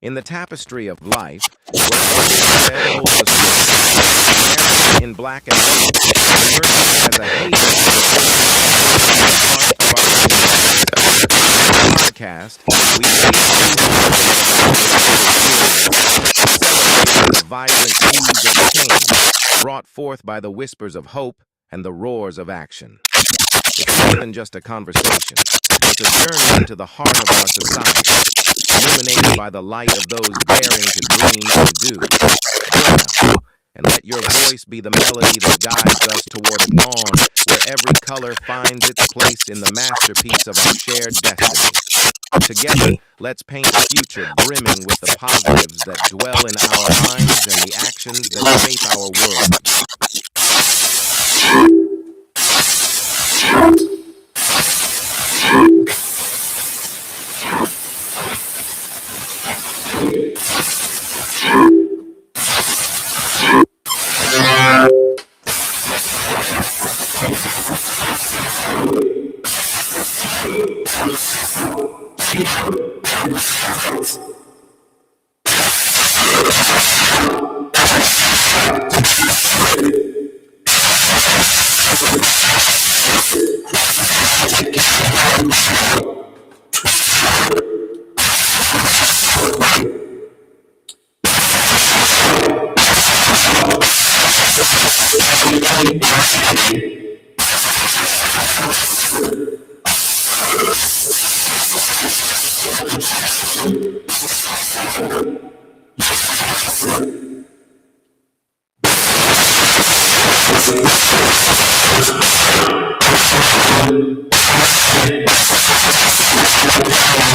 In the tapestry of life, where every thread holds a story, in black and white, the earth has a haven for the podcast. We celebrate the vibrant hues of change brought forth by the whispers of hope and the roars of action. It's more than just a conversation. It's a journey into the heart of our society, illuminated by the light of those daring to dream and do. Join us, and let your voice be the melody that guides us toward a dawn where every color finds its place in the masterpiece of our shared destiny. Together, let's paint a future brimming with the positives that dwell in our minds and the actions that shape our world.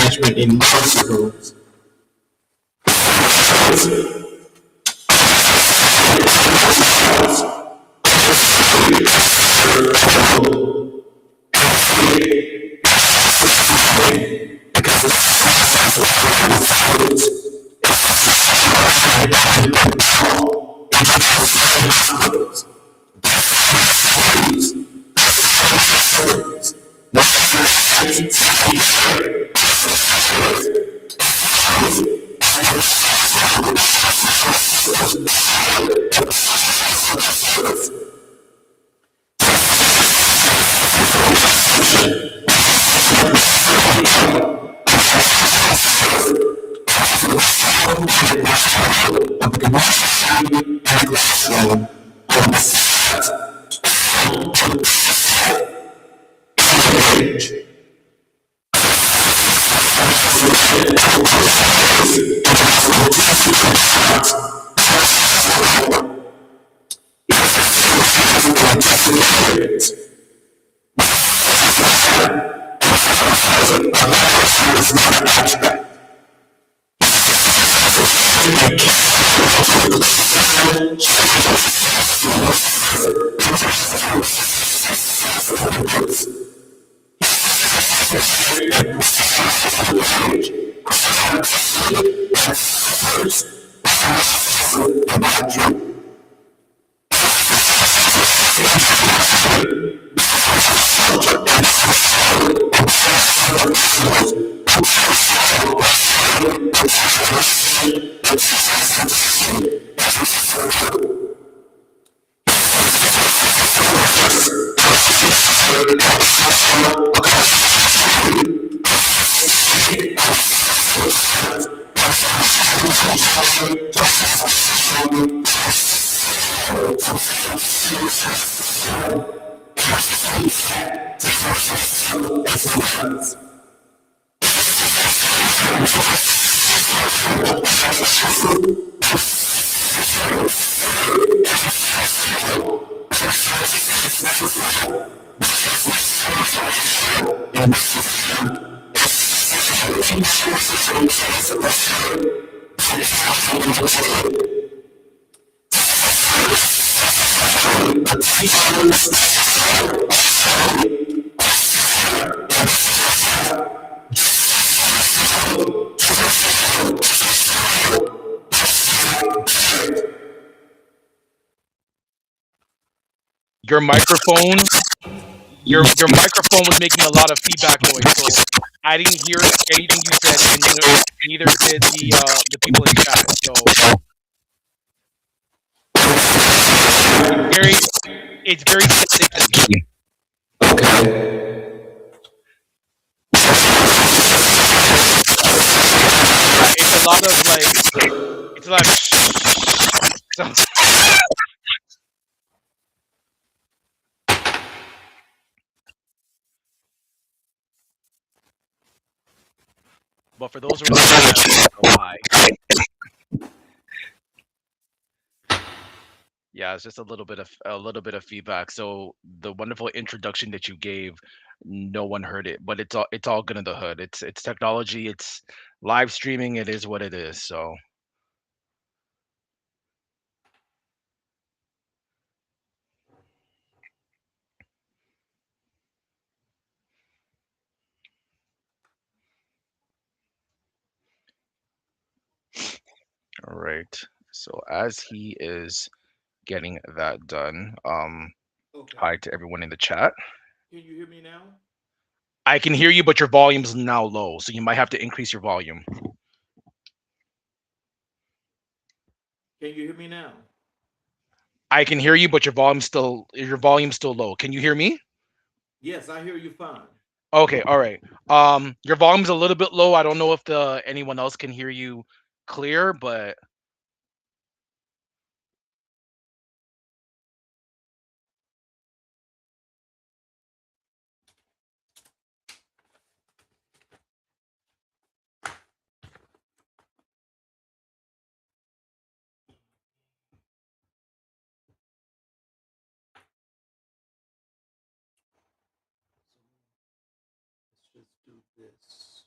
Management in hospitals. Your microphone was making a lot of feedback noise. So I didn't hear anything you said, and neither did the people in chat. So it's very it's very staticky. Okay. Yeah, it's a lot of like it's a lot of so, but for those who are in the chat, we don't know why. Yeah, it's just a little bit of feedback. So the wonderful introduction that you gave, no one heard it, but it's all good in the hood. It's technology, it's live streaming, it is what it is. So all right. So as he is getting that done, Okay. hi to everyone in the chat. Can you hear me now? I can hear you, but your volume's now low, so you might have to increase your volume. Can you hear me now? I can hear you, but your volume's still low. Can you hear me? Yes, I hear you fine. Okay, all right. Your volume's a little bit low. I don't know if the anyone else can hear you clear, but Let's just do this.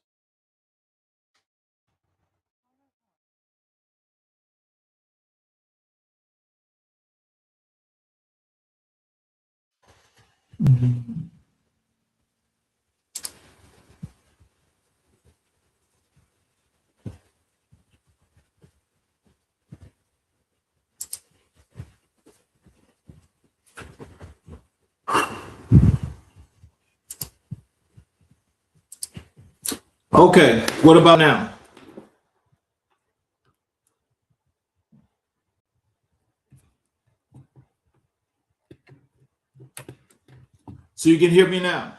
Okay, what about now? So you can hear me now?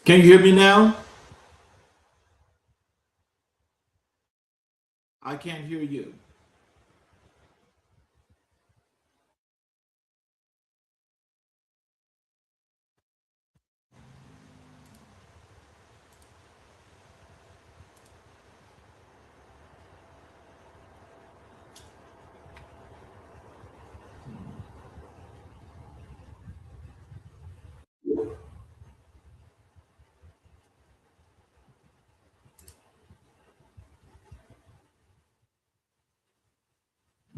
Can you hear me now? I can't hear you.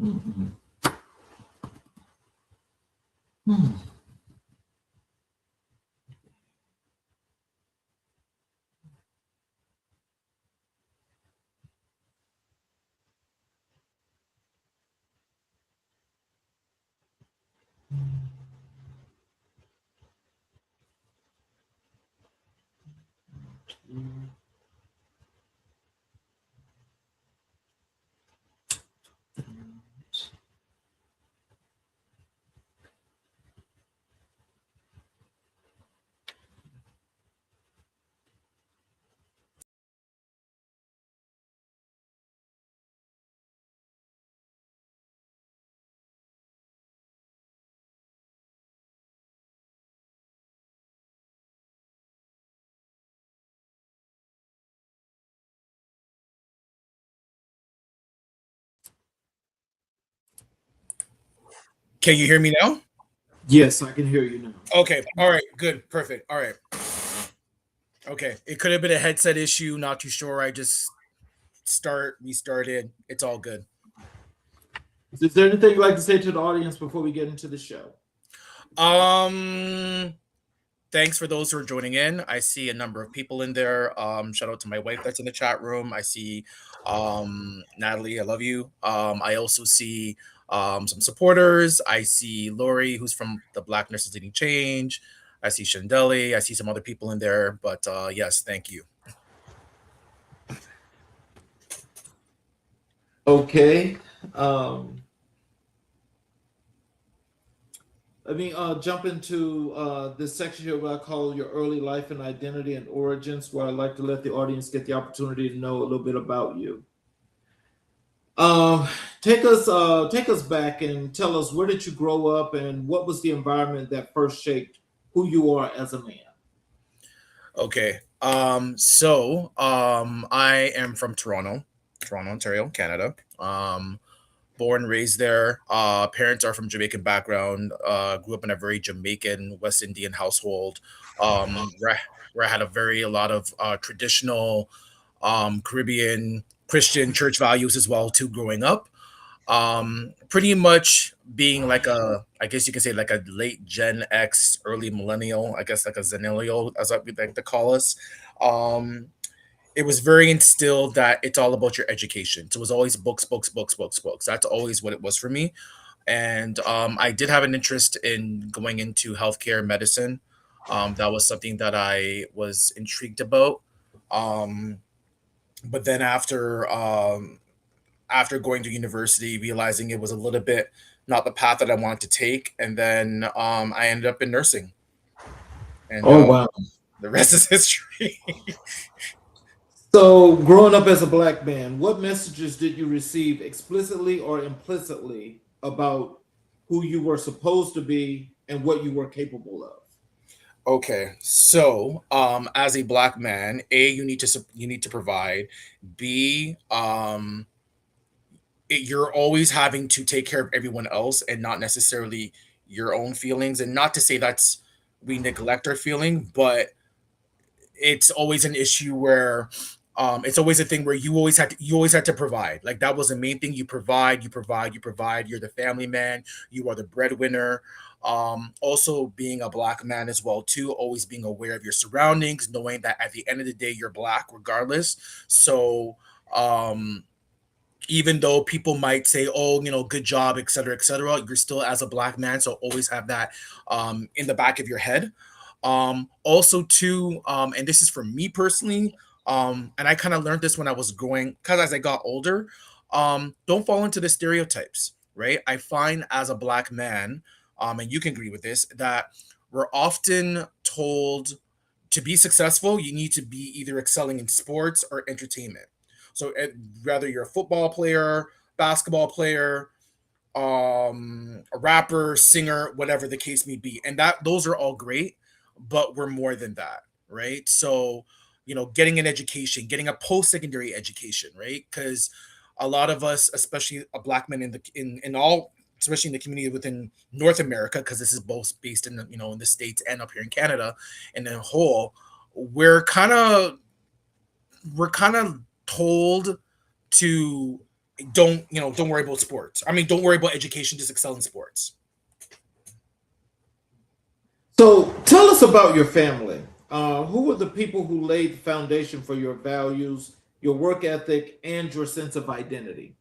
Mhm. Hmm. Can you hear me now? Yes, I can hear you now. Okay. All right. Good. Perfect. All right. Okay. It could have been a headset issue. Not too sure. I just restarted. It's all good. Is there anything you'd like to say to the audience before we get into the show? Um. Thanks for those who are joining in. I see a number of people in there. Shout out to my wife that's in the chat room. I see Natalie, I love you. I also see some supporters. I see Lori, who's from the Black Nurses Leading Change. I see Shandeli. I see some other people in there. But yes, thank you. Okay. Let me jump into this section here, what I call your early life and identity and origins, where I'd like to let the audience get the opportunity to know a little bit about you. Um, take us back and tell us, where did you grow up and what was the environment that first shaped who you are as a man? Okay. I am from Toronto, Ontario, Canada. Born, raised there. Parents are from Jamaican background. Grew up in a very Jamaican West Indian household, where I had a lot of traditional Caribbean Christian church values as well too. Growing up, pretty much being like I guess you can say like a late Gen X, early millennial. I guess like a zennial, as we like to call us. Um, it was very instilled that it's all about your education. So it was always books, books, books, books, books. That's always what it was for me. And I did have an interest in going into healthcare medicine. That was something that I was intrigued about. Um, but then after going to university, realizing it was a little bit not the path that I wanted to take, and then I ended up in nursing. And Oh, wow. the rest is history. So, growing up as a Black man, what messages did you receive explicitly or implicitly about who you were supposed to be and what you were capable of? Okay, so as a Black man, A, you need to provide. B, you're always having to take care of everyone else and not necessarily your own feelings. And not to say that's we neglect our feeling, but it's always an issue where it's always a thing where you always had to provide. Like that was the main thing. You provide, you provide, you provide. You're the family man. You are the breadwinner. Also being a Black man as well too, always being aware of your surroundings, knowing that at the end of the day you're Black regardless. So um even though people might say, oh, good job, et cetera, you're still as a Black man. So always have that in the back of your head. Also too, and this is for me personally, and I kind of learned this when I was growing, because as I got older, don't fall into the stereotypes, right? I find as a Black man, and you can agree with this, that we're often told to be successful, you need to be either excelling in sports or entertainment. So whether you're a football player, basketball player, a rapper, singer, whatever the case may be, and that those are all great, but we're more than that, right? So getting an education, getting a post-secondary education, right? Because a lot of us, especially a Black men in all, especially in the community within North America, because this is both based in in the States and up here in Canada, and in a whole, we're kind of told to don't worry about sports. I mean, don't worry about education, just excel in sports. So tell us about your family. Who were the people who laid the foundation for your values, your work ethic, and your sense of identity?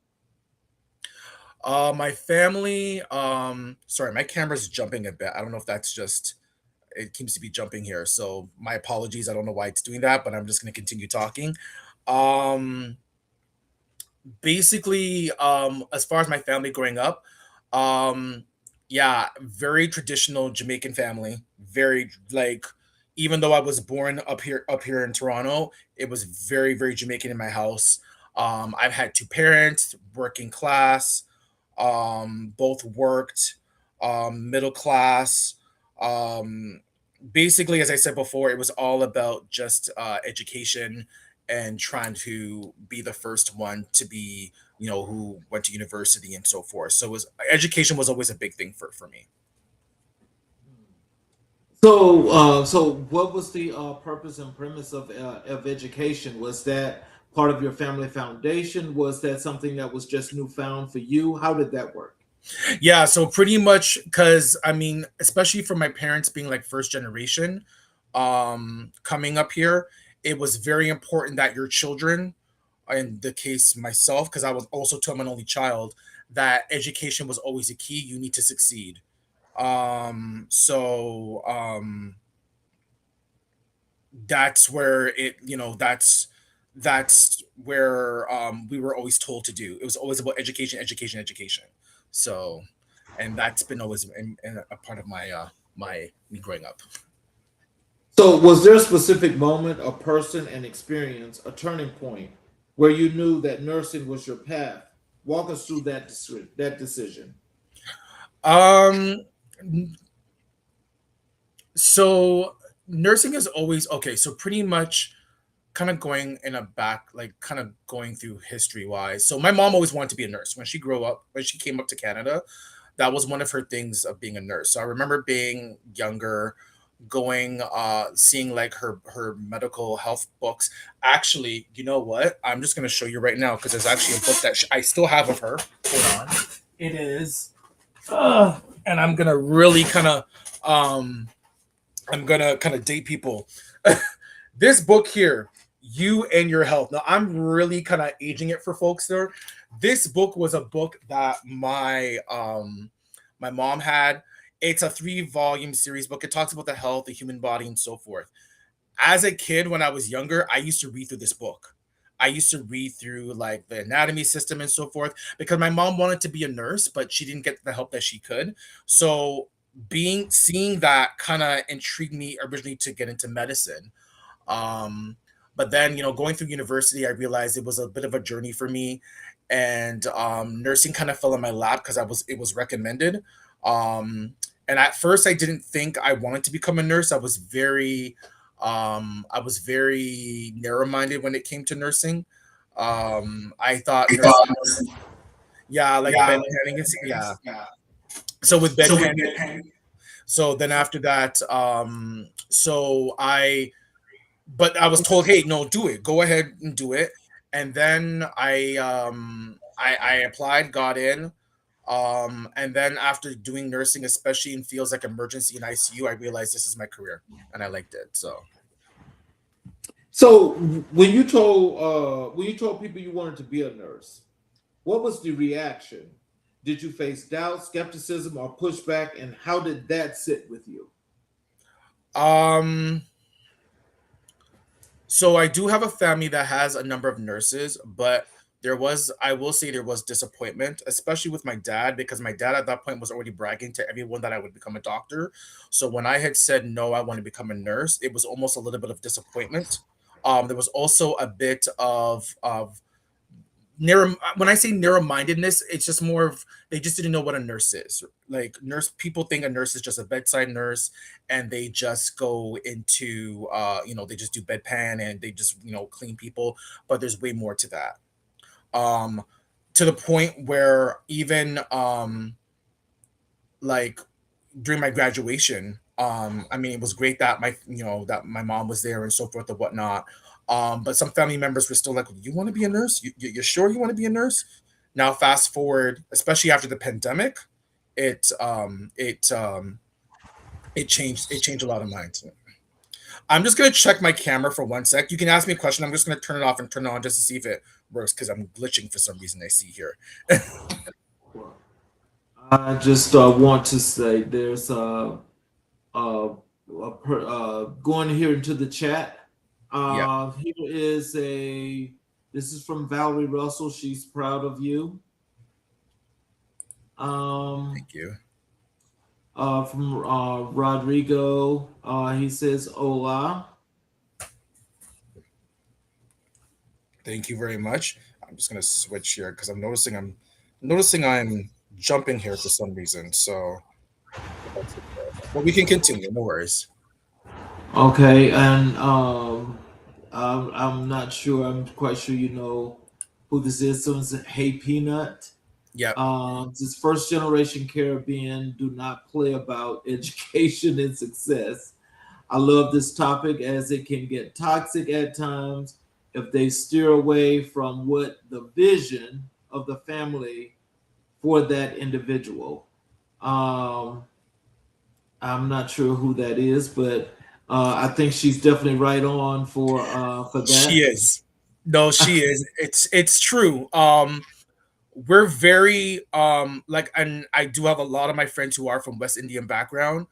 My family, sorry, my camera's jumping a bit. I don't know if that's just it seems to be jumping here. So my apologies. I don't know why it's doing that, but I'm just going to continue talking. Um, Basically, as far as my family growing up, um, yeah, very traditional Jamaican family. Very like, even though I was born up here in Toronto, it was very Jamaican in my house. I've had two parents, working class, both worked, middle class. Um, Basically, as I said before, it was all about just education and trying to be the first one to be, who went to university and so forth. So it was education was always a big thing for me. So what was the purpose and premise of education? Was that part of your family foundation? Was that something that was just newfound for you? How did that work? Yeah, so pretty much because I mean, especially for my parents being like first generation, coming up here, it was very important that your children, in the case myself, because I was also taught I'm an only child, that education was always a key. You need to succeed. That's where that's where we were always told to do. It was always about education, education, education. So, and that's been always in a part of my me growing up. So was there a specific moment, a person, an experience, a turning point where you knew that nursing was your path? Walk us through that decision. Um, so nursing is always okay. So pretty much kind of going in a back, like kind of going through history wise. So my mom always wanted to be a nurse when she grew up, when she came up to Canada. That was one of her things of being a nurse. So I remember being younger, going seeing like her medical health books. Actually, you know what? I'm just going to show you right now because there's actually a book that I still have of her. Hold on. It is and I'm going to really kind of um I'm going to kind of date people. This book here, You and Your Health. Now, I'm really kind of aging it for folks there. This book was a book that my mom had. It's a 3 volume series book. It talks about the health, the human body, and so forth. As a kid, when I was younger, I used to read through this book. I used to read through like the anatomy system and so forth because my mom wanted to be a nurse, but she didn't get the help that she could. So being seeing that kind of intrigued me originally to get into medicine. um, but then, going through university, I realized it was a bit of a journey for me, and nursing kind of fell in my lap because it was recommended. And at first, I didn't think I wanted to become a nurse. I was very narrow-minded when it came to nursing. I thought nursing, yeah, like bedpanning, yeah. So with bedpanning, so then after that, but I was told, hey, no, do it. Go ahead and do it. And then I applied, got in. And then after doing nursing, especially in fields like emergency and ICU, I realized this is my career and I liked it. So So when you told people you wanted to be a nurse, what was the reaction? Did you face doubt, skepticism, or pushback, and how did that sit with you? um So I do have a family that has a number of nurses, but I will say there was disappointment, especially with my dad, because my dad at that point was already bragging to everyone that I would become a doctor. So when I had said no, I want to become a nurse, it was almost a little bit of disappointment. There was also a bit of narrow. When I say narrow-mindedness, it's just more of they just didn't know what a nurse is. Like nurse people think a nurse is just a bedside nurse, and they just go into they just do bedpan and they just clean people, but there's way more to that. um to the point where even like during my graduation, I mean, it was great that my mom was there and so forth and whatnot. But some family members were still like, you want to be a nurse? You're sure you want to be a nurse? Now, fast forward, especially after the pandemic, it um, it um, it changed a lot of minds. I'm just gonna check my camera for 1 sec. You can ask me a question. I'm just gonna turn it off and turn it on just to see if it works because I'm glitching for some reason. I see here. Well, I just want to say there's going here into the chat. Yeah, Here is this is from Valerie Russell. She's proud of you. Um, thank you. from Rodrigo, he says hola. Thank you very much. I'm just gonna switch here because I'm noticing I'm jumping here for some reason. So, but we can continue. No worries. Okay, and I'm not sure. I'm quite sure you know who this is. Someone said, "Hey, Peanut." Yep. This first generation Caribbean do not play about education and success. I love this topic as it can get toxic at times if they steer away from what the vision of the family for that individual. Um, I'm not sure who that is, but I think she's definitely right on for She that. is. No, she is. It's true. We're very like, and I do have a lot of my friends who are from West Indian background.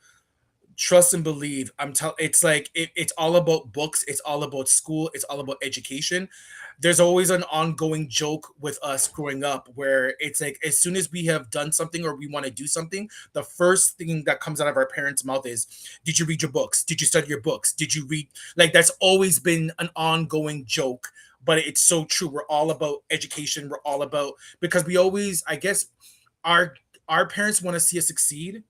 Trust and believe. It's like it's all about books, it's all about school, it's all about education. There's always an ongoing joke with us growing up where it's like as soon as we have done something or we want to do something, the first thing that comes out of our parents' mouth is, did you read your books? Did you study your books? Did you read? Like that's always been an ongoing joke, but it's so true. We're all about education. We're all about, because we always, I guess, our our parents want to see us succeed,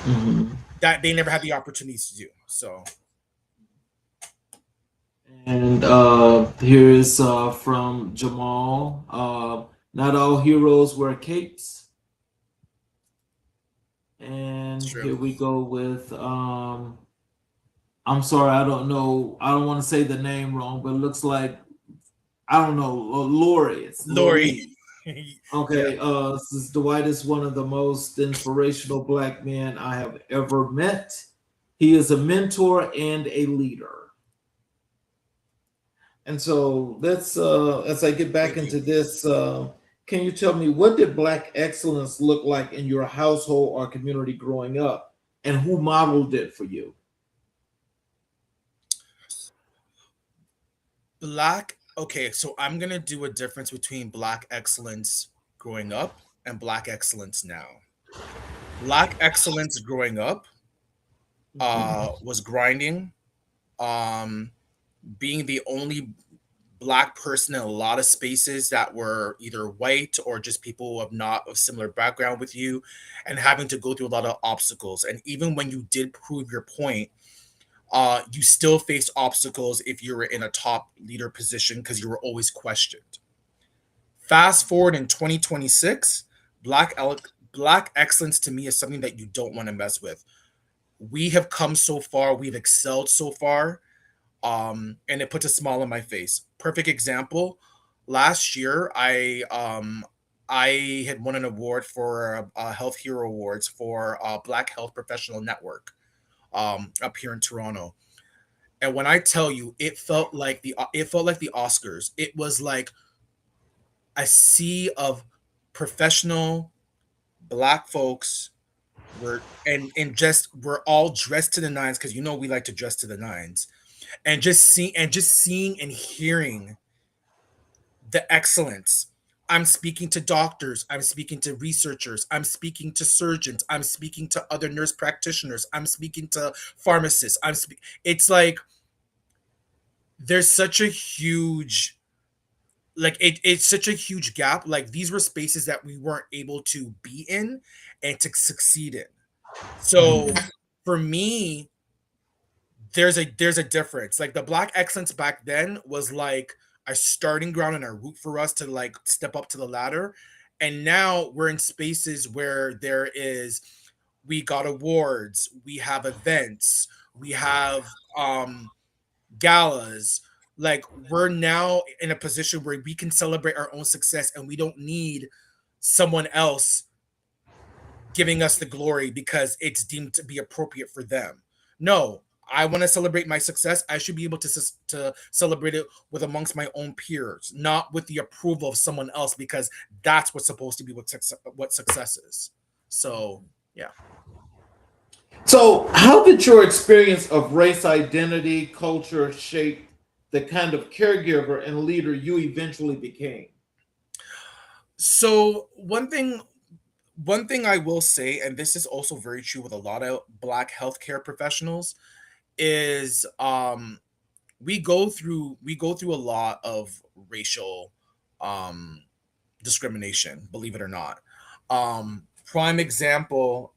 Mhm. that they never had the opportunities to do. So And here is from Jamal. Not all heroes wear capes. it's And true. here we go with I'm sorry, I don't know. I don't want to say the name wrong, but it looks like I don't know. Lori. It's Lori. Lori. Yeah. Okay. Since Dwight is one of the most inspirational black men I have ever met. He is a mentor and a leader. And so let's as I get back Thank you. into this, can you tell me what did black excellence look like in your household or community growing up, and who modeled it for you? Black. Okay, so I'm gonna do a difference between black excellence growing up and black excellence now. Black excellence growing up Mhm. was grinding, um, being the only black person in a lot of spaces that were either white or just people of not of similar background with you, and having to go through a lot of obstacles. And even when you did prove your point, you still faced obstacles if you were in a top leader position because you were always questioned. Fast forward in 2026, black excellence to me is something that you don't want to mess with. We have come so far, we've excelled so far, and it puts a smile on my face. Perfect example. Last year, I had won an award for Health Hero Awards for Black Health Professional Network up here in Toronto. And when I tell you, it felt like the Oscars. It was like a sea of professional black folks. We're all dressed to the nines because we like to dress to the nines, and just seeing and hearing the excellence. I'm speaking to doctors, I'm speaking to researchers, I'm speaking to surgeons, I'm speaking to other nurse practitioners, I'm speaking to pharmacists. It's like there's such a huge, it's such a huge gap. Like these were spaces that we weren't able to be in and to succeed in. So for me, there's a difference. Like the black excellence back then was like a starting ground and a route for us to like step up to the ladder. And now we're in spaces where we got awards, we have events, we have galas. Like we're now in a position where we can celebrate our own success and we don't need someone else giving us the glory because it's deemed to be appropriate for them. No, I want to celebrate my success. I should be able to celebrate it with amongst my own peers, not with the approval of someone else, because that's what's supposed to be what success is. So yeah. So, how did your experience of race identity, culture shape the kind of caregiver and leader you eventually became? So one thing I will say, and this is also very true with a lot of Black healthcare professionals, is we go through a lot of racial um discrimination, believe it or not. Prime example,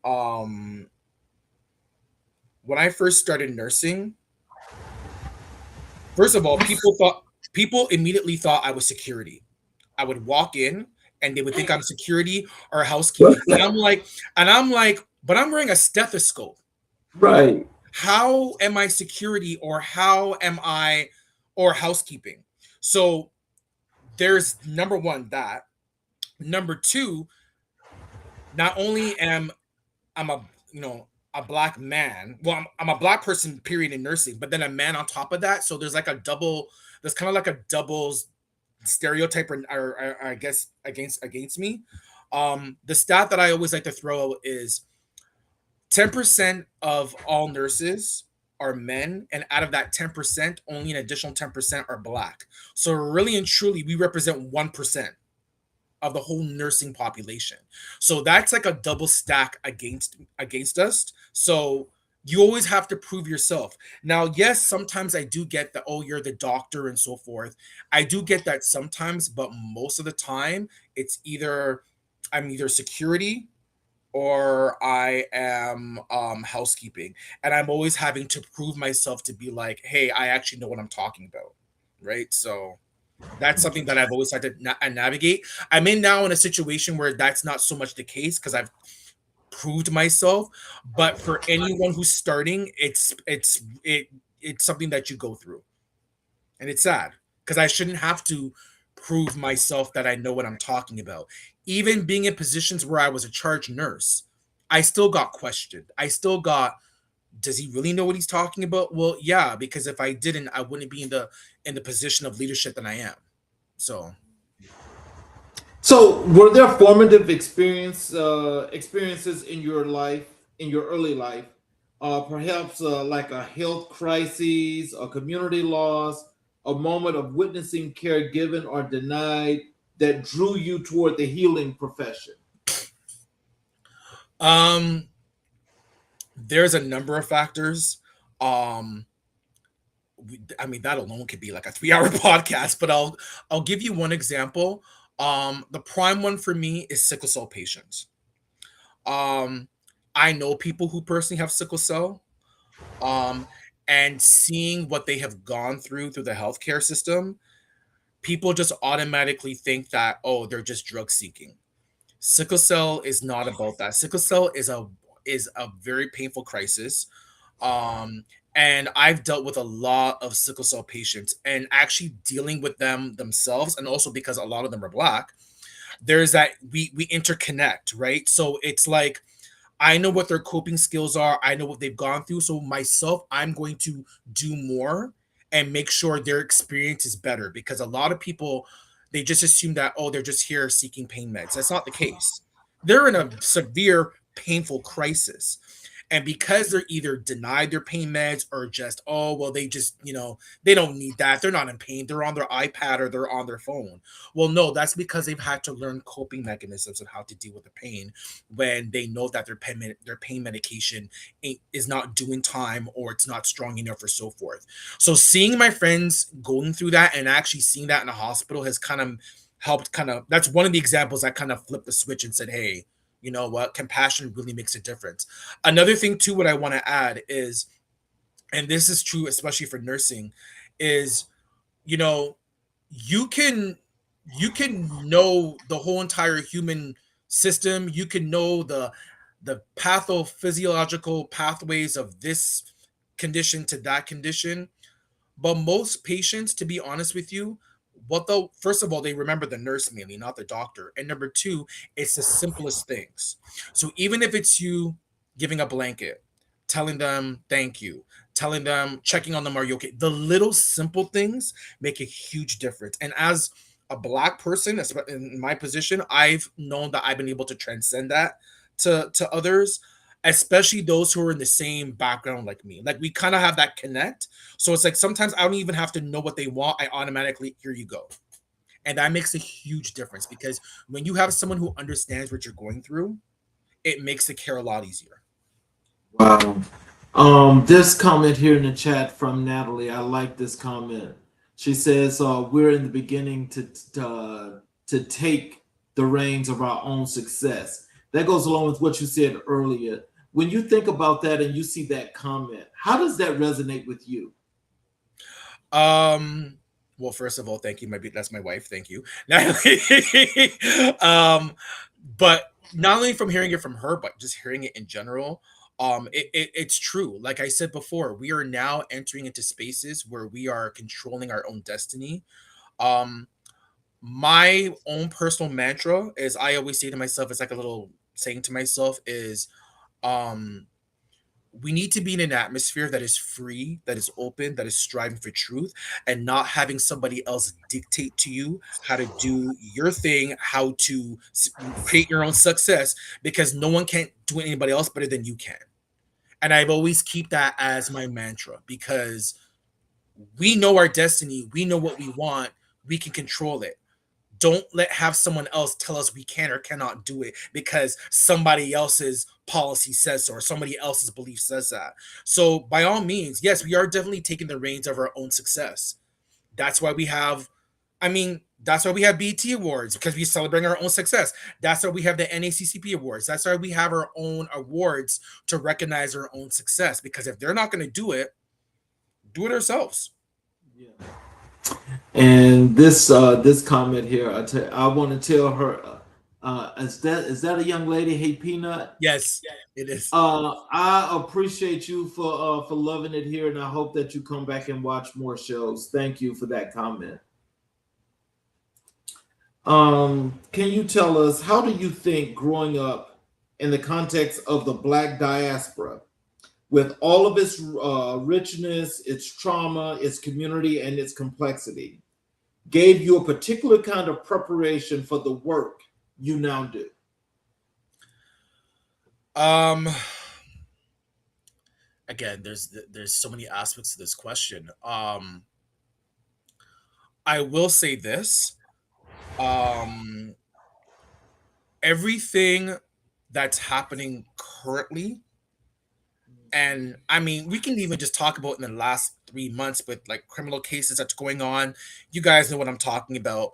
when I first started nursing, first of all, people immediately thought I was security. I would walk in and they would think I'm security or housekeeping. And I'm like, but I'm wearing a stethoscope. Right. How am I security, or how am I, or housekeeping? So there's number one, that. Number two, not only am I'm a a black man. Well, I'm a black person, period, in nursing, but then a man on top of that. So there's like a double. There's kind of like a double stereotype, or I guess against me. The stat that I always like to throw out is 10% of all nurses are men, and out of that 10%, only an additional 10% are black. So really and truly, we represent 1% of the whole nursing population. So that's like a double stack against us. So you always have to prove yourself. Now, yes, sometimes I do get the, oh, you're the doctor and so forth. I do get that sometimes, but most of the time it's either I'm either security or I am housekeeping. And I'm always having to prove myself to be like, hey, I actually know what I'm talking about. Right. So that's something that I've always had to navigate. I'm in now in a situation where that's not so much the case because I've proved myself. But for anyone who's starting, it's something that you go through, and it's sad because I shouldn't have to prove myself that I know what I'm talking about. Even being in positions where I was a charge nurse, I still got questioned. I still got, does he really know what he's talking about? Well, yeah, because if I didn't, I wouldn't be in the position of leadership that I am. So, So, were there formative experiences in your life, in your early life, perhaps like a health crisis, a community loss, a moment of witnessing care given or denied that drew you toward the healing profession? um, there's a number of factors. Um, I mean, that alone could be like a 3-hour podcast, but I'll give you one example. The prime one for me is sickle cell patients. Um, I know people who personally have sickle cell. Um, and seeing what they have gone through the healthcare system, people just automatically think that, oh, they're just drug seeking. Sickle cell is not about that. Sickle cell is a very painful crisis. Um, and I've dealt with a lot of sickle cell patients, and actually dealing with them themselves, and also because a lot of them are black. There's that we interconnect, right? So it's like I know what their coping skills are. I know what they've gone through. So myself, I'm going to do more and make sure their experience is better, because a lot of people, they just assume that, oh, they're just here seeking pain meds. That's not the case. They're in a severe painful crisis. And because they're either denied their pain meds, or just, oh, well, they just, they don't need that. They're not in pain. They're on their iPad or they're on their phone. Well, no, that's because they've had to learn coping mechanisms of how to deal with the pain when they know that their pain medication is not doing time, or it's not strong enough, or so forth. So seeing my friends going through that and actually seeing that in a hospital has kind of helped. That's one of the examples that kind of flipped the switch and said, hey, you know what, compassion really makes a difference. Another thing too, what I want to add is, and this is true especially for nursing, is, you know you can know the whole entire human system. You can know the pathophysiological pathways of this condition to that condition. But most patients, to be honest with you, what the first of all, they remember the nurse mainly, not the doctor. And number two, it's the simplest things. So even if it's you giving a blanket, telling them thank you, telling them, checking on them, are you okay? The little simple things make a huge difference. And as a black person, in my position, I've known that I've been able to transcend that to others, especially those who are in the same background like me. Like we kind of have that connect. So it's like sometimes I don't even have to know what they want. I automatically, here you go. And that makes a huge difference because when you have someone who understands what you're going through, it makes the care a lot easier. Wow. This comment here in the chat from Natalie, I like this comment. She says, "We're in the beginning to take the reins of our own success." That goes along with what you said earlier. When you think about that and you see that comment, how does that resonate with you? Well, first of all, thank you. That's my wife. Thank you. But not only from hearing it from her, but just hearing it in general, it's true. Like I said before, we are now entering into spaces where we are controlling our own destiny. Um, my own personal mantra is I always say to myself, it's like a little saying to myself is, um, we need to be in an atmosphere that is free, that is open, that is striving for truth, and not having somebody else dictate to you how to do your thing, how to create your own success, because no one can do anybody else better than you can. And I've always keep that as my mantra because we know our destiny, we know what we want, we can control it. Don't let have someone else tell us we can or cannot do it because somebody else's policy says so or somebody else's belief says that. So by all means, yes, we are definitely taking the reins of our own success. That's why we have, that's why we have BT awards because we celebrate our own success. That's why we have the NACCP awards. That's why we have our own awards to recognize our own success. Because if they're not going to do it ourselves. Yeah. And this comment here, I want to tell her, is that a young lady? Hey, Peanut. Yes, it is. I appreciate you for loving it here, and I hope that you come back and watch more shows. Thank you for that comment. Can you tell us how do you think growing up in the context of the Black diaspora, with all of its richness, its trauma, its community, and its complexity, gave you a particular kind of preparation for the work you now do? Again, there's so many aspects to this question. I will say this. Everything that's happening currently, and we can even just talk about in the last 3 months with like criminal cases that's going on. You guys know what I'm talking about.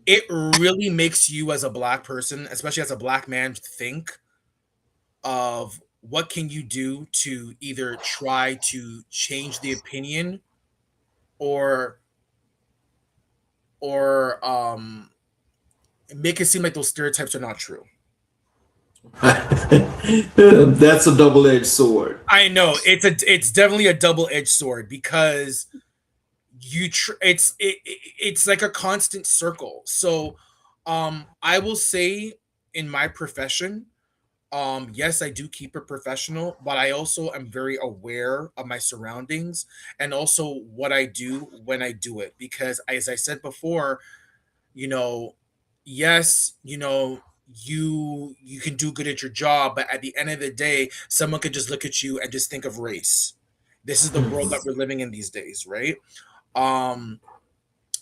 It really makes you as a black person, especially as a black man, think of what can you do to either try to change the opinion or make it seem like those stereotypes are not true. That's a double-edged sword. I know it's definitely a double-edged sword because it's like a constant circle. So I will say in my profession, yes, I do keep it professional, but I also am very aware of my surroundings and also what I do when I do it. Because as I said before, you know, yes, you can do good at your job, but at the end of the day, someone could just look at you and just think of race. This is the world that we're living in these days, right? Um,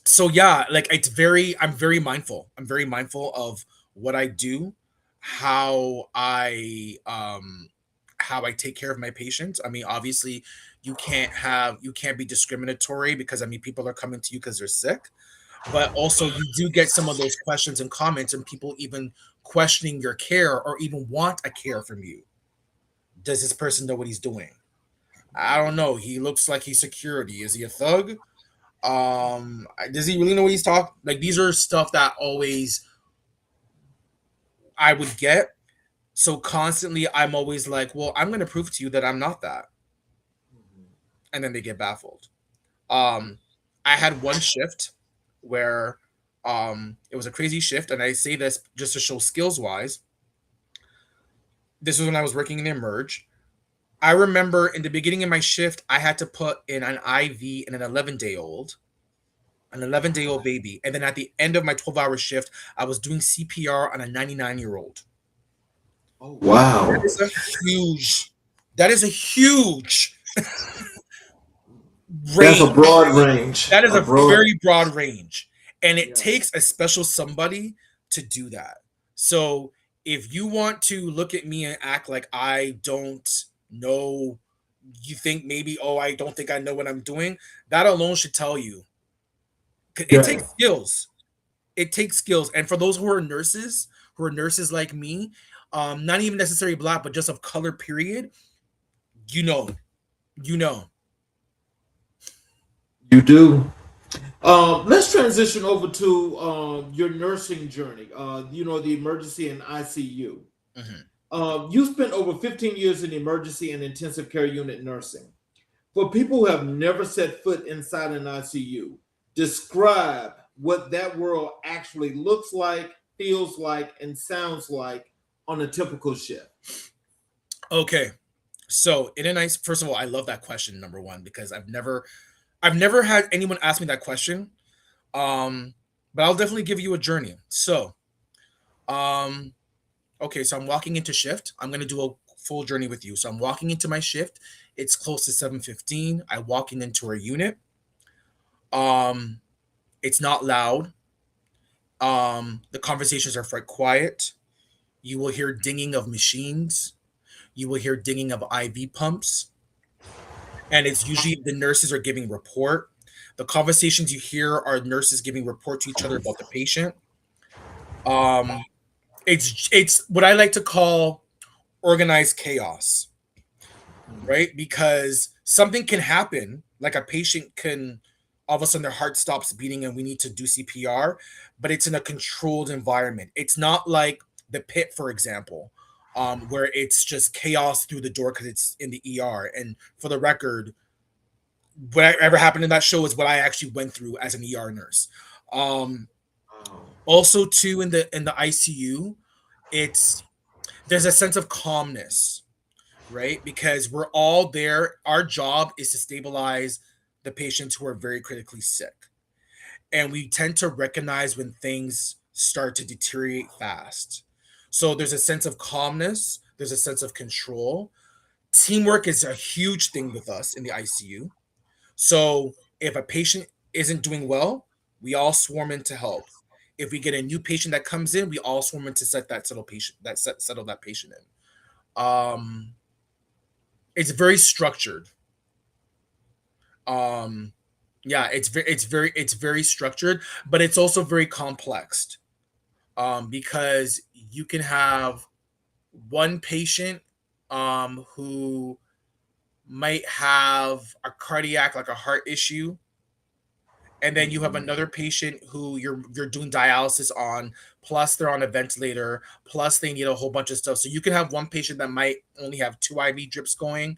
so yeah, like I'm very mindful. I'm very mindful of what I do, how I take care of my patients. Obviously you can't be discriminatory because people are coming to you because they're sick, but also you do get some of those questions and comments and people even questioning your care or even want a care from you. Does this person know what he's doing? I don't know. He looks like he's security. Is he a thug? Does he really know what he's talking? Like these are stuff that always I would get. So constantly I'm always like, well, I'm gonna prove to you that I'm not that. And then they get baffled. Um, I had one shift where it was a crazy shift, and I say this just to show skills wise. This was when I was working in Emerge. I remember in the beginning of my shift, I had to put in an IV in an 11-day-old, an 11-day-old baby. And then at the end of my 12-hour shift, I was doing CPR on a 99-year-old. Oh, wow. That is a huge That's a range. broad range. That is a very broad range. And it takes a special somebody to do that. So if you want to look at me and act like I don't know, you think maybe, oh, I don't think I know what I'm doing, that alone should tell you. It takes skills. It takes skills. And for those who are nurses like me, not even necessarily Black, but just of color, period, you know. You do. Let's transition over to your nursing journey. The emergency and ICU. You spent over 15 years in emergency and intensive care unit nursing. For people who have never set foot inside an ICU, describe what that world actually looks like, feels like, and sounds like on a typical shift. Okay. So first of all, I love that question, number one, because I've never had anyone ask me that question. But I'll definitely give you a journey. So, okay, so I'm walking into shift. I'm going to do a full journey with you. So I'm walking into my shift. It's close to 7:15. I walking into our unit. It's not loud. The conversations are quite quiet. You will hear dinging of machines. You will hear dinging of IV pumps. And it's usually the nurses are giving report. The conversations you hear are nurses giving report to each other about the patient. It's what I like to call organized chaos, right? Because something can happen, like a patient can all of a sudden their heart stops beating and we need to do CPR, but it's in a controlled environment. It's not like the pit, for example, where it's just chaos through the door because it's in the ER. And for the record, whatever happened in that show is what I actually went through as an ER nurse. Also, too, in the ICU, there's a sense of calmness, right? Because we're all there. Our job is to stabilize the patients who are very critically sick. And we tend to recognize when things start to deteriorate fast. So there's a sense of calmness, there's a sense of control. Teamwork is a huge thing with us in the ICU. So if a patient isn't doing well, we all swarm in to help. If we get a new patient that comes in, we all swarm in to settle that patient in. It's very structured. It's very structured, but it's also very complex. Because you can have one patient who might have a cardiac, like a heart issue, and then you have another patient who you're doing dialysis on, plus they're on a ventilator, plus they need a whole bunch of stuff. So you can have one patient that might only have 2 IV drips going,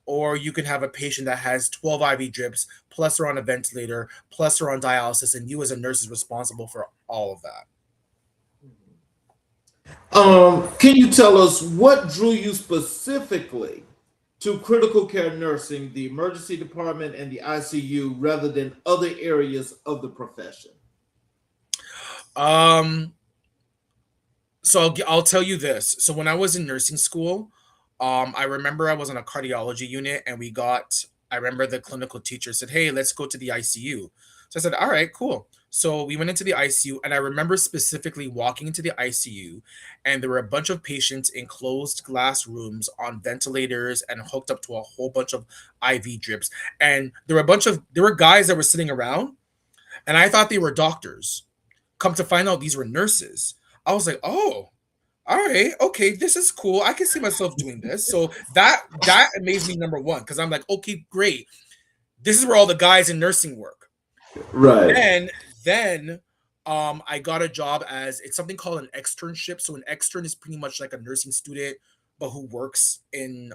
or you can have a patient that has 12 IV drips, plus they're on a ventilator, plus they're on dialysis, and you as a nurse is responsible for all of that. Can you tell us what drew you specifically to critical care nursing, the emergency department, and the ICU rather than other areas of the profession? So I'll tell you this. So when I was in nursing school, I remember I was on a cardiology unit, and I remember the clinical teacher said, "Hey, let's go to the ICU." So I said, "All right, cool." So we went into the ICU, and I remember specifically walking into the ICU, and there were a bunch of patients in closed glass rooms on ventilators and hooked up to a whole bunch of IV drips. And there were guys that were sitting around, and I thought they were doctors. Come to find out, these were nurses. I was like, "Oh, all right, okay, this is cool. I can see myself doing this." So that amazed me, number one, because I'm like, okay, great. This is where all the guys in nursing work. Right. And then I got a job it's something called an externship. So an extern is pretty much like a nursing student, but who works in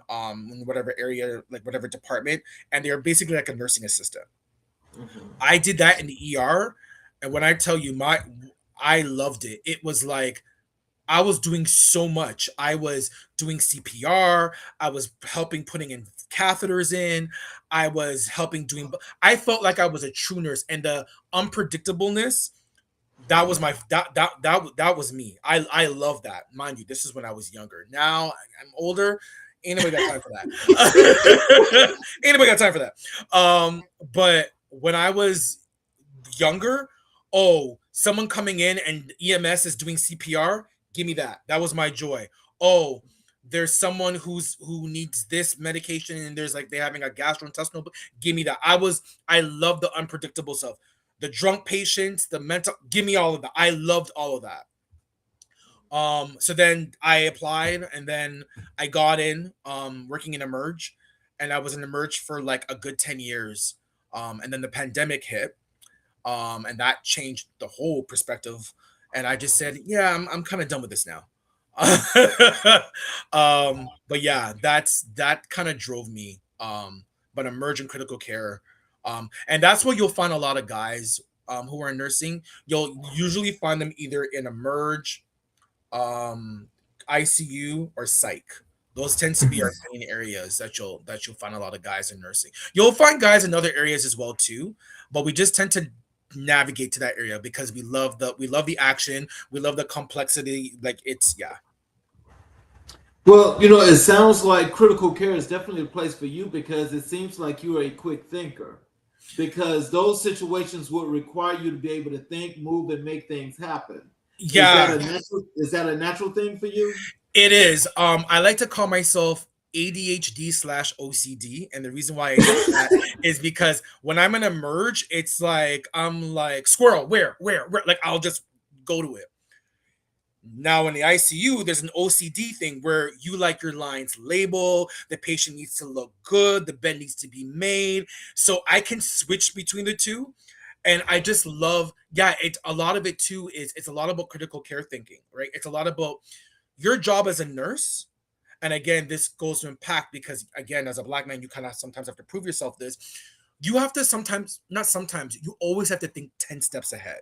whatever area, like whatever department, and they're basically like a nursing assistant. I did that in the ER, and when I tell you I loved it. It was like I was doing so much. I was doing CPR. I was helping putting in catheters in. I was helping doing. I felt like I was a true nurse, and the unpredictableness that was my that was me. I love that. Mind you, this is when I was younger. Now I'm older. Ain't nobody got time for that. Ain't nobody got time for that. But when I was younger, oh, someone coming in and EMS is doing CPR, give me that. That was my joy. Oh, there's someone who needs this medication and there's like they having a gastrointestinal. Give me that. I love the unpredictable stuff. The drunk patients, the mental. Give me all of that. I loved all of that. So then I applied and then I got in working in Emerge, and I was in Emerge for like a good 10 years. And then the pandemic hit, and that changed the whole perspective. And I just said, yeah, I'm kind of done with this now. But yeah, that kind of drove me. But Emerge in critical care, and that's where you'll find a lot of guys who are in nursing. You'll usually find them either in Emerge, um, ICU, or psych. Those tend to be our main areas that you'll find a lot of guys in nursing. You'll find guys in other areas as well too, but we just tend to navigate to that area because we love the action, we love the complexity. Like it's yeah. Well, it sounds like critical care is definitely a place for you because it seems like you are a quick thinker. Because those situations would require you to be able to think, move, and make things happen. Yeah, Is that a natural thing for you? it is. I like to call myself ADHD slash OCD, and the reason why I say that is because when I'm in a merge, it's like I'm like squirrel, where, like I'll just go to it. Now in the ICU, there's an OCD thing where you like your lines labeled, the patient needs to look good, the bed needs to be made. So I can switch between the two. And I just love, yeah, it's a lot of it too is it's a lot about critical care thinking, right? It's a lot about your job as a nurse. And again, this goes to impact because again, as a black man, you kind of sometimes have to prove yourself this. You have to sometimes, not sometimes, you always have to think 10 steps ahead.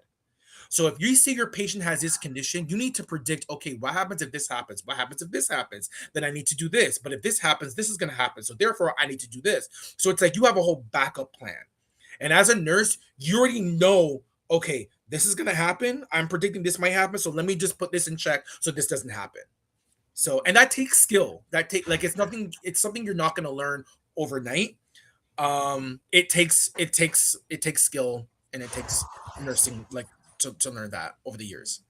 So if you see your patient has this condition, you need to predict, okay, what happens if this happens? What happens if this happens? Then I need to do this. But if this happens, this is going to happen. So therefore, I need to do this. So it's like you have a whole backup plan. And as a nurse, you already know, okay, this is going to happen. I'm predicting this might happen. So let me just put this in check so this doesn't happen. So, and that takes skill. It's something you're not going to learn overnight. It takes skill, and it takes nursing like to learn that over the years.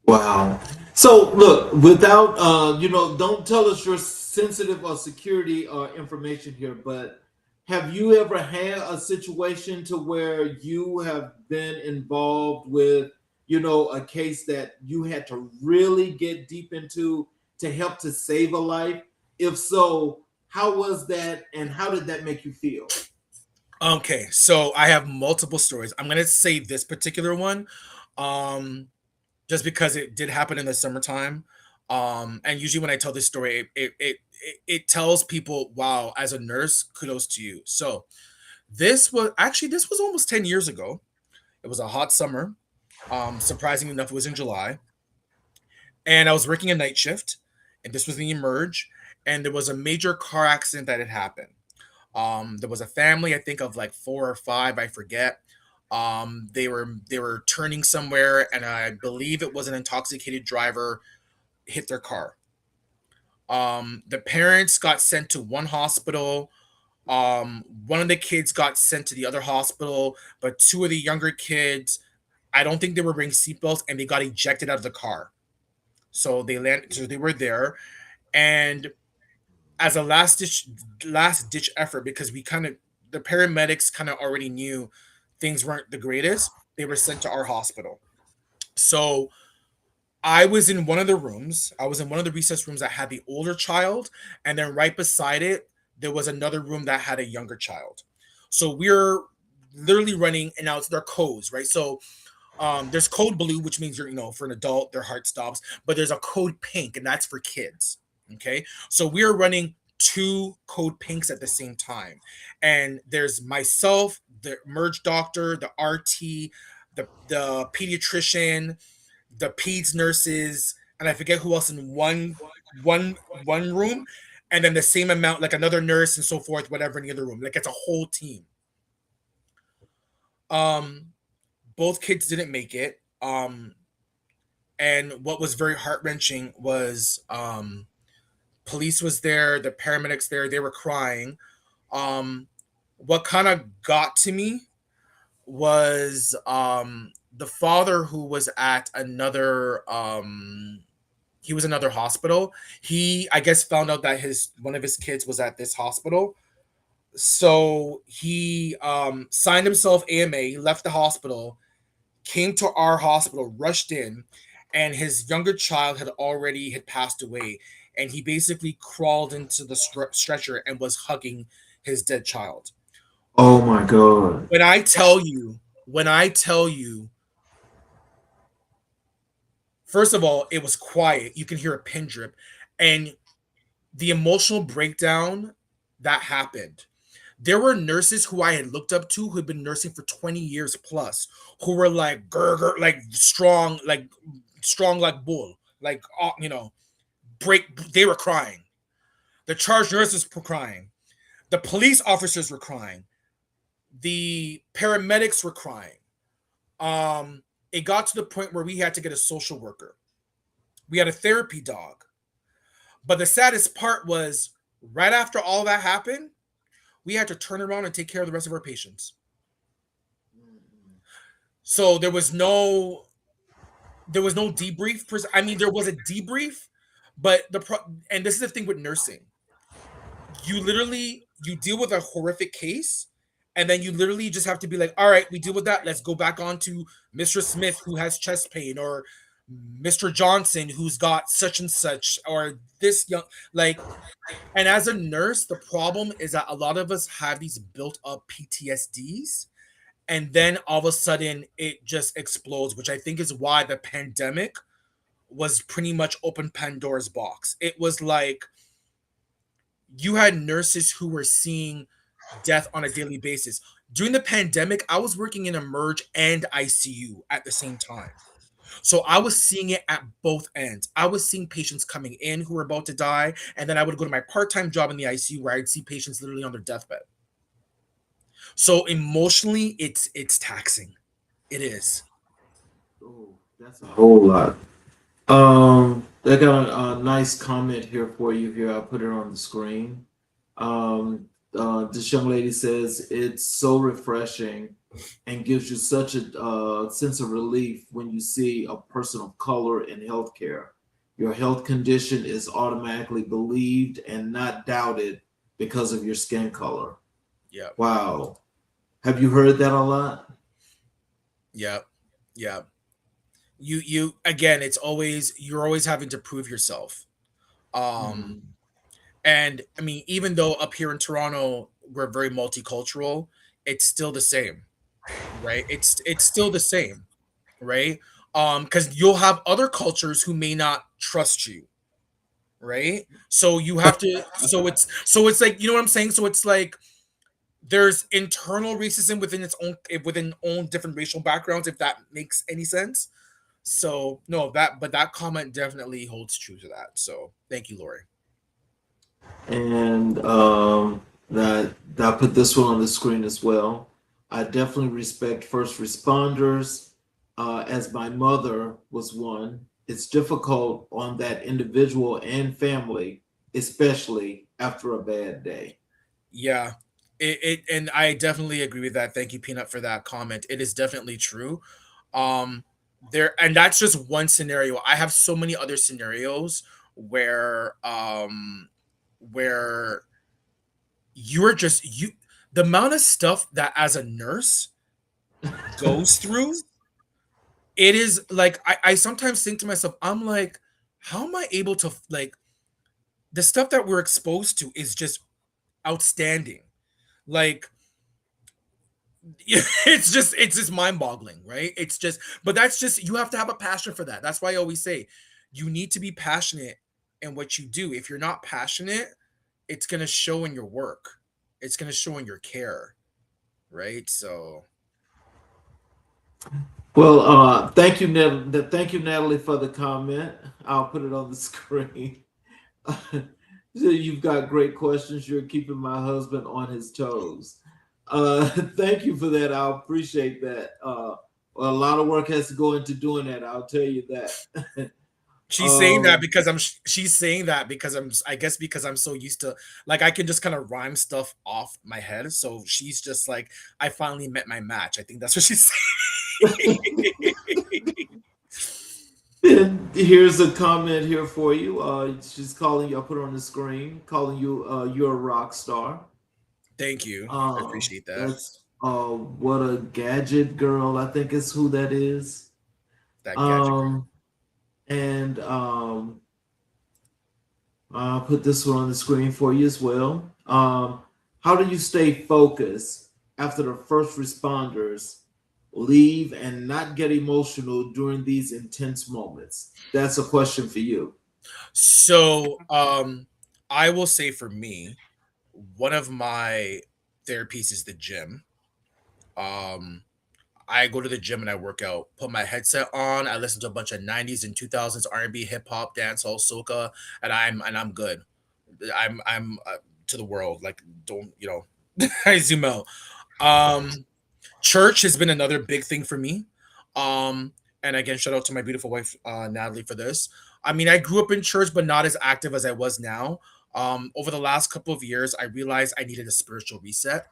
Wow. So look, without don't tell us your sensitive or security information here, but have you ever had a situation to where you have been involved with, a case that you had to really get deep into to help to save a life? If so, how was that and how did that make you feel? Okay, so I have multiple stories. I'm gonna save this particular one, um, just because it did happen in the summertime. And usually when I tell this story, it tells people, wow, as a nurse, kudos to you. So this was almost 10 years ago. It was a hot summer. Surprisingly enough, it was in July, and I was working a night shift, and this was the emerge, and there was a major car accident that had happened. There was a family, I think of like four or five, I forget. They were turning somewhere, and I believe it was an intoxicated driver hit their car. The parents got sent to one hospital. One of the kids got sent to the other hospital, but two of the younger kids, I don't think they were wearing seatbelts, and they got ejected out of the car. So they landed. So they were there, and as a last ditch effort, because the paramedics kind of already knew things weren't the greatest, they were sent to our hospital. So I was in one of the rooms. I was in one of the recess rooms that had the older child, and then right beside it, there was another room that had a younger child. So we're literally running, and now it's their codes, right? So there's code blue, which means for an adult, their heart stops, but there's a code pink, and that's for kids. Okay, so we're running two code pinks at the same time. And there's myself, the merge doctor, the RT, the pediatrician, the peds nurses, and I forget who else in one room, and then the same amount, like another nurse and so forth, whatever in the other room. Like it's a whole team. Um, both kids didn't make it. And what was very heart wrenching was police was there, the paramedics there, they were crying. What kind of got to me was the father who was at another he was another hospital. He, I guess, found out that his one of his kids was at this hospital. So he signed himself AMA, he left the hospital, came to our hospital, rushed in, and his younger child had passed away, and he basically crawled into the stretcher and was hugging his dead child. Oh my God. When I tell you, first of all, it was quiet. You can hear a pin drip, and the emotional breakdown that happened. There were nurses who I had looked up to who had been nursing for 20 years plus, who were like gurgur, like strong like bull, like they were crying. The charge nurses were crying. The police officers were crying. The paramedics were crying. It got to the point where we had to get a social worker. We had a therapy dog. But the saddest part was right after all that happened, we had to turn around and take care of the rest of our patients. So there was no debrief. I mean, there was a debrief, but and this is the thing with nursing. You deal with a horrific case, and then you literally just have to be like, all right, we deal with that. Let's go back on to Mr. Smith, who has chest pain, or Mr. Johnson, who's got such and such, or this young, like, and as a nurse, the problem is that a lot of us have these built up PTSDs, and then all of a sudden it just explodes, which I think is why the pandemic was pretty much open Pandora's box. It was like you had nurses who were seeing death on a daily basis. During the pandemic, I was working in emerge and ICU at the same time. So I was seeing it at both ends. I was seeing patients coming in who were about to die, and then I would go to my part-time job in the ICU where I'd see patients literally on their deathbed. So emotionally, it's taxing. It is. Oh, that's a whole lot. I got a nice comment here for you. Here, I'll put it on the screen. This young lady says it's so refreshing and gives you such a sense of relief when you see a person of color in healthcare. Your health condition is automatically believed and not doubted because of your skin color. Yeah. Wow. Have you heard that a lot? Yeah. Yeah. You again, you're always having to prove yourself. And I mean, even though up here in Toronto we're very multicultural, it's still the same, right? It's still the same, right? Because you'll have other cultures who may not trust you, right? So you have to. So it's like, you know what I'm saying. So it's like there's internal racism within own different racial backgrounds, if that makes any sense. So no, that comment definitely holds true to that. So thank you, Lori. And that I put this one on the screen as well. I definitely respect first responders. As my mother was one, it's difficult on that individual and family, especially after a bad day. Yeah, and I definitely agree with that. Thank you, Peanut, for that comment. It is definitely true. Um, and that's just one scenario. I have so many other scenarios where the amount of stuff that as a nurse goes through, it is like I sometimes think to myself, I'm like, how am I able to, like, the stuff that we're exposed to is just outstanding. Like it's just mind-boggling, right? But that's just, you have to have a passion for that. That's why I always say you need to be passionate in what you do. If you're not passionate, it's gonna show in your work. It's gonna show in your care, right? So Well, thank you, Thank you, Natalie, for the comment. I'll put it on the screen. So you've got great questions. You're keeping my husband on his toes. Thank you for that. I appreciate that. A lot of work has to go into doing that. I'll tell you that. she's saying that because she's saying that because I guess because I'm so used to, like, I can just kind of rhyme stuff off my head. So she's just like, I finally met my match. I think that's what she's saying. And here's a comment here for you. She's calling you. I'll put it on the screen. Calling you. You're a rock star. Thank you. I appreciate that. That's what a gadget girl. I think is who that is. That gadget. And I'll put this one on the screen for you as well. How do you stay focused after the first responders leave and not get emotional during these intense moments? That's a question for you. So I will say for me, one of my therapies is the gym. Um I go to the gym and I work out, put my headset on, I listen to a bunch of 90s and 2000s R&B, hip hop, dancehall, soca, and I'm good. I'm to the world, like, don't, I zoom out. Um Church has been another big thing for me. And again, shout out to my beautiful wife, Natalie, for this. I mean, I grew up in church, but not as active as I was now. Over the last couple of years, I realized I needed a spiritual reset.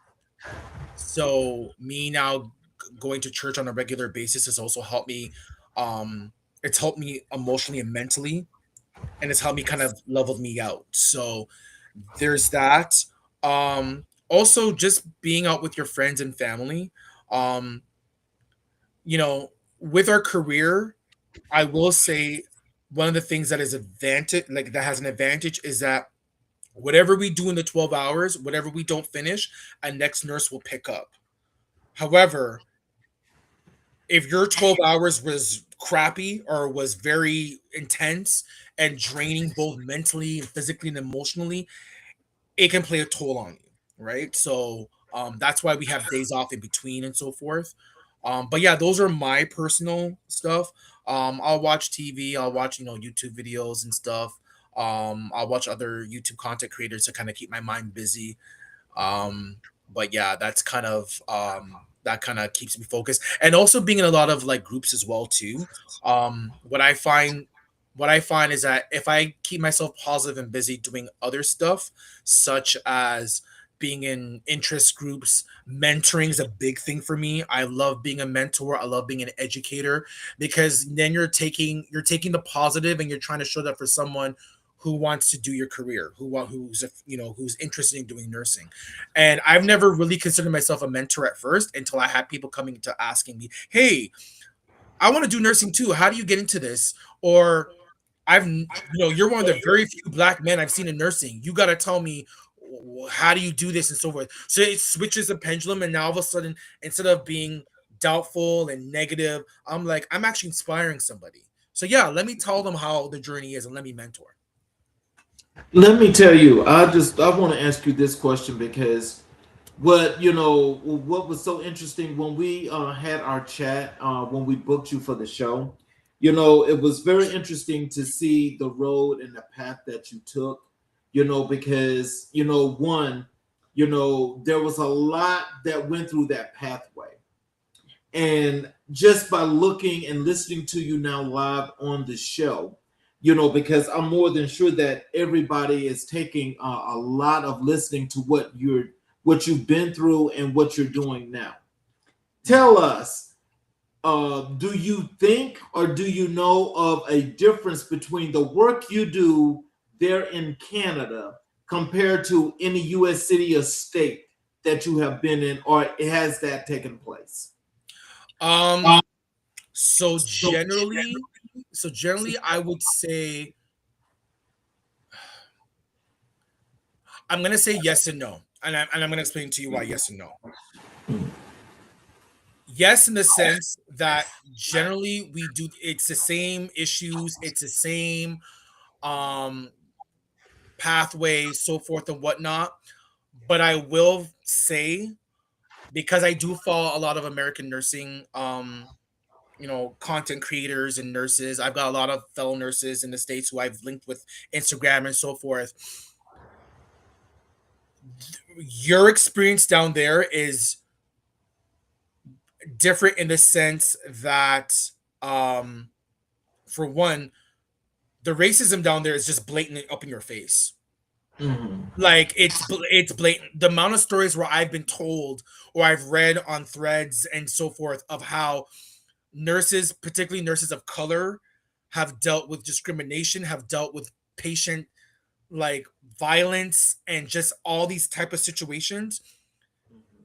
So me now going to church on a regular basis has also helped me. It's helped me emotionally and mentally, and it's helped me kind of leveled me out. So there's that. Also, just being out with your friends and family. Um, with our career, I will say one of the things that is advantage, like that has an advantage, is that whatever we do in the 12 hours, whatever we don't finish, a next nurse will pick up. However, if your 12 hours was crappy or was very intense and draining both mentally and physically and emotionally, it can play a toll on you, right? So that's why we have days off in between and so forth. But yeah, those are my personal stuff. I'll watch TV, I'll watch YouTube videos and stuff. I'll watch other YouTube content creators to kind of keep my mind busy. But yeah, that kind of keeps me focused, and also being in a lot of like groups as well too. What I find is that if I keep myself positive and busy doing other stuff, such as being in interest groups, mentoring is a big thing for me. I love being a mentor. I love being an educator, because then you're taking the positive and you're trying to show that for someone who wants to do your career, who's interested in doing nursing. And I've never really considered myself a mentor at first until I had people coming to asking me, "Hey, I want to do nursing too. How do you get into this?" Or you're one of the very few black men I've seen in nursing. You got to tell me, how do you do this and so forth. So it switches the pendulum, and now all of a sudden, instead of being doubtful and negative, I'm like, I'm actually inspiring somebody. So yeah, let me tell them how the journey is and let me mentor. Let me tell you, I want to ask you this question because what was so interesting when we had our chat when we booked you for the show, it was very interesting to see the road and the path that you took, because one, there was a lot that went through that pathway. And just by looking and listening to you now live on the show, because I'm more than sure that everybody is taking a lot of listening to what you've been through and what you're doing now. Tell us, do you think or do you know of a difference between the work you do there in Canada compared to any U.S. city or state that you have been in, or has that taken place? So generally, I would say I'm gonna say yes and no, and I'm gonna explain to you why yes and no. Yes, in the sense that generally we do, it's the same issues, it's the same um pathway, so forth and whatnot. But I will say, because I do follow a lot of American nursing, content creators and nurses. I've got a lot of fellow nurses in the States who I've linked with Instagram and so forth. Your experience down there is different in the sense that, um, for one, the racism down there is just blatant up in your face. Mhm. Like it's blatant. The amount of stories where I've been told or I've read on threads and so forth of how nurses, particularly nurses of color, have dealt with discrimination, have dealt with patient like violence and just all these type of situations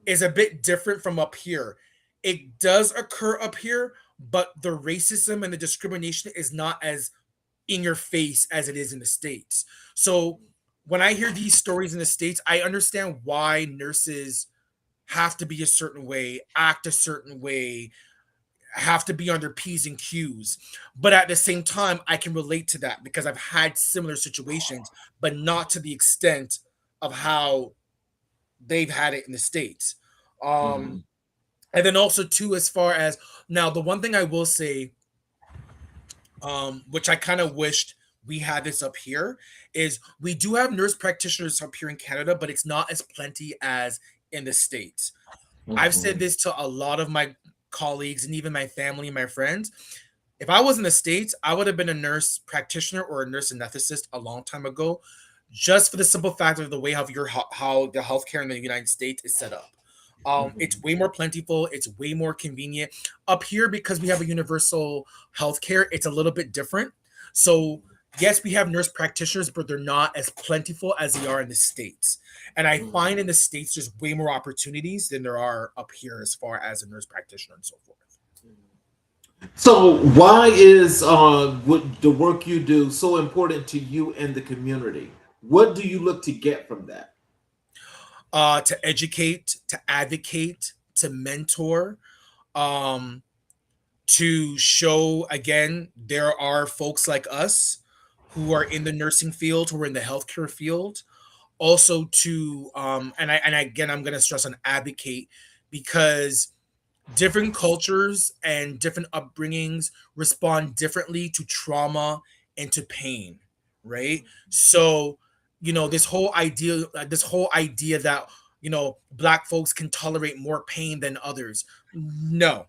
is a bit different from up here. It does occur up here, but the racism and the discrimination is not as in your face as it is in the States. So when I hear these stories in the States, I understand why nurses have to be a certain way, act a certain way, have to be on their P's and Q's. But at the same time, I can relate to that because I've had similar situations, but not to the extent of how they've had it in the States. Um, Mhm. and then also too, as far as now, the one thing I will say, which I kind of wished we had this up here, is we do have nurse practitioners up here in Canada, but it's not as plenty as in the States. I've said Mhm. this to a lot of my colleagues and even my family and my friends. If I was in the States, I would have been a nurse practitioner or a nurse anesthetist a long time ago, just for the simple fact of the way how the healthcare in the United States is set up. It's Mhm. way more plentiful. It's way more convenient up here because we have a universal healthcare. It's a little bit different. So yes, we have nurse practitioners, but they're not as plentiful as they are in the States. And I find in Mhm. the States there's way more opportunities than there are up here as far as a nurse practitioner and so forth. So, why is what the work you do so important to you and the community? What do you look to get from that? To educate, to advocate, to mentor, um, to show again there are folks like us who are in the nursing field, who are in the healthcare field. Also to and again I'm going to stress on advocate because different cultures and different upbringings respond differently to trauma and to pain, right? So this whole idea that black folks can tolerate more pain than others. No.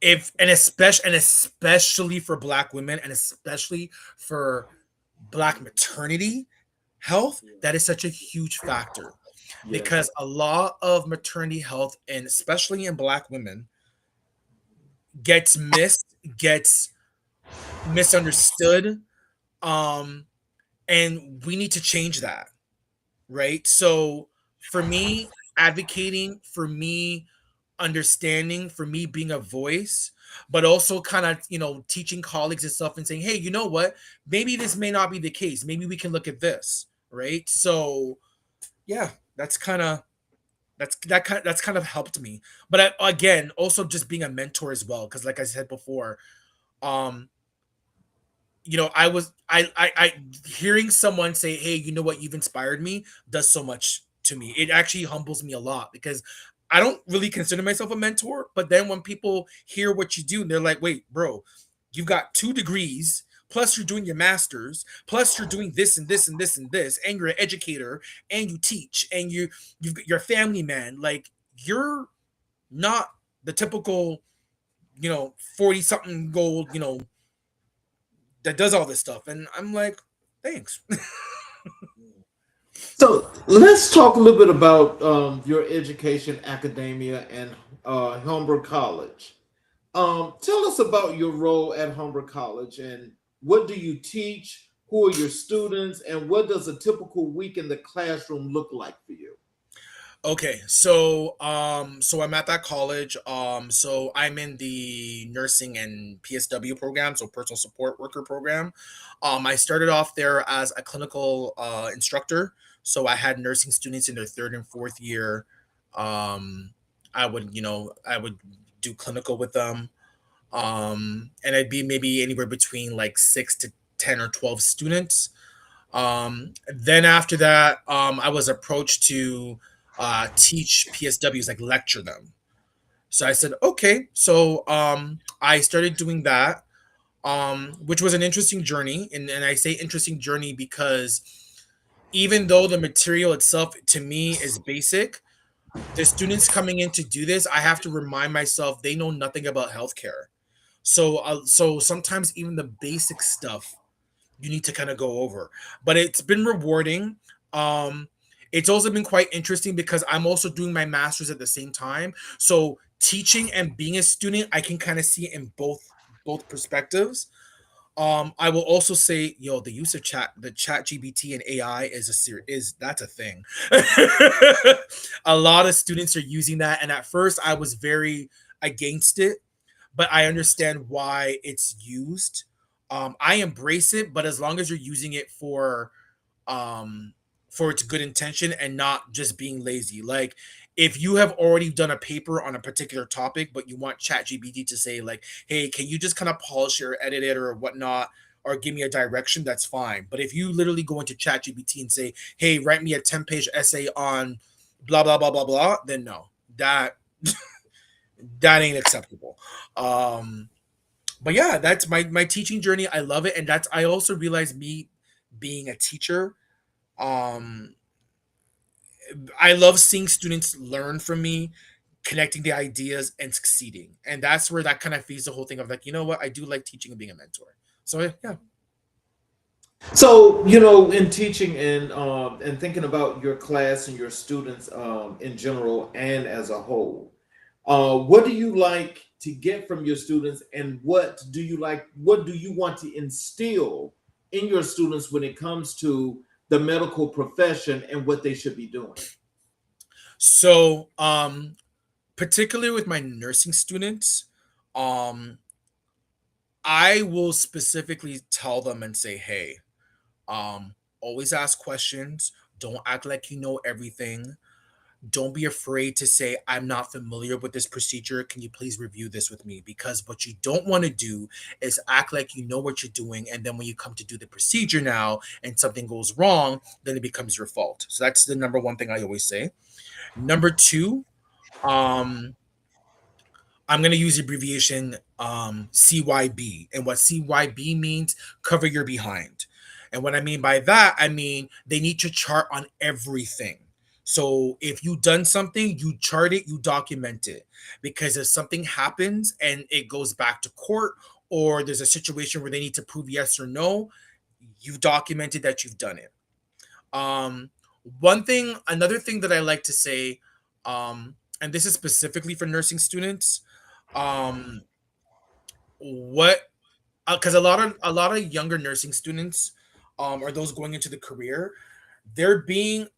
If and especially for black women and especially for black maternity health, that is such a huge factor Yes. because a lot of maternity health, and especially in black women, gets missed, gets misunderstood, um, and we need to change that, right? So for me, advocating, for me, understanding, for me being a voice, but also kind of, teaching colleagues and stuff and saying, hey, you know what? Maybe this may not be the case. Maybe we can look at this, right? So yeah, that's kind of helped me. But again, also just being a mentor as well, because like I said before, um, I hearing someone say, "Hey, you know what? You've inspired me," does so much to me. It actually humbles me a lot because I don't really consider myself a mentor. But then when people hear what you do, and they're like, "Wait, bro, you've got 2 degrees." Plus, you're doing your master's. Plus, you're doing this and this and this and this, and you're an educator, and you teach, and you're a family man. Like you're not the typical, 40 something gold, that does all this stuff. And I'm like, thanks. So let's talk a little bit about your education, academia, and Humber College. Tell us about your role at Humber College and what do you teach? Who are your students? And what does a typical week in the classroom look like for you? Okay, so I'm at that college. So I'm in the nursing and PSW program, so personal support worker program. I started off there as a clinical instructor. So I had nursing students in their third and fourth year. Um, I would do clinical with them. And I'd be maybe anywhere between like 6 to 10 or 12 students. Then after that, I was approached to teach PSWs, like lecture them. So I said, okay. So I started doing that, which was an interesting journey. And I say interesting journey because even though the material itself to me is basic, the students coming in to do this, I have to remind myself they know nothing about healthcare. So sometimes even the basic stuff you need to kind of go over. But it's been rewarding. Um, it's also been quite interesting because I'm also doing my master's at the same time. So teaching and being a student, I can kind of see it in both perspectives. I will also say, yo, the use of the chat GBT and AI is that's a thing. A lot of students are using that, and at first I was very against it, but I understand why it's used. I embrace it, but as long as you're using it um for its good intention and not just being lazy. Like if you have already done a paper on a particular topic, but you want ChatGPT to say like, "Hey, can you just kind of polish it or edit it or whatnot?" Or give me a direction, that's fine. But if you literally go into ChatGPT and say, "Hey, write me a 10-page essay on blah blah blah blah blah," then no, that that ain't acceptable. Um, but yeah, that's my teaching journey. I love it, and that's I also realized me being a teacher. Um, I love seeing students learn from me, connecting the ideas and succeeding, and that's where that kind of feeds the whole thing of like, you know what, I do like teaching and being a mentor. So yeah. So, in teaching and thinking about your class and your students in general and as a whole, what do you like to get from your students, and what do you like? What do you want to instill in your students when it comes to the medical profession and what they should be doing? So particularly with my nursing students, um, I will specifically tell them and say, hey, always ask questions. Don't act like you know everything. Don't be afraid to say, I'm not familiar with this procedure. Can you please review this with me? Because what you don't want to do is act like you know what you're doing. And then when you come to do the procedure now and something goes wrong, then it becomes your fault. So that's the number one thing I always say. Number two, um, I'm going to use the abbreviation CYB. And what CYB means, cover your behind. And what I mean by that, I mean they need to chart on everything. So if you done something, you chart it, you document it. Because if something happens and it goes back to court, or there's a situation where they need to prove yes or no, you've documented that you've done it. Um, another thing that I like to say, and this is specifically for nursing students, um, what because a lot of younger nursing students, or those going into the career, they're being,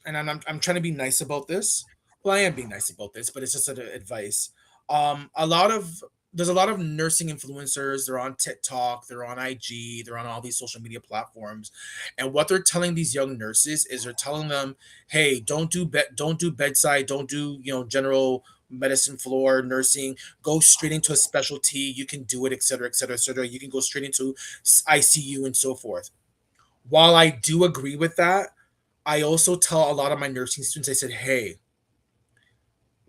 and I'm trying to be nice about this. Well, I am being nice about this, but it's just an advice. A lot of There's a lot of nursing influencers. They're on TikTok, they're on IG, they're on all these social media platforms, and what they're telling these young nurses is they're telling them, "Hey, don't do bedside, don't do general medicine floor nursing. Go straight into a specialty. You can do it, etc., etc., etc. You can go straight into ICU and so forth." While I do agree with that, I also tell a lot of my nursing students, I said, hey,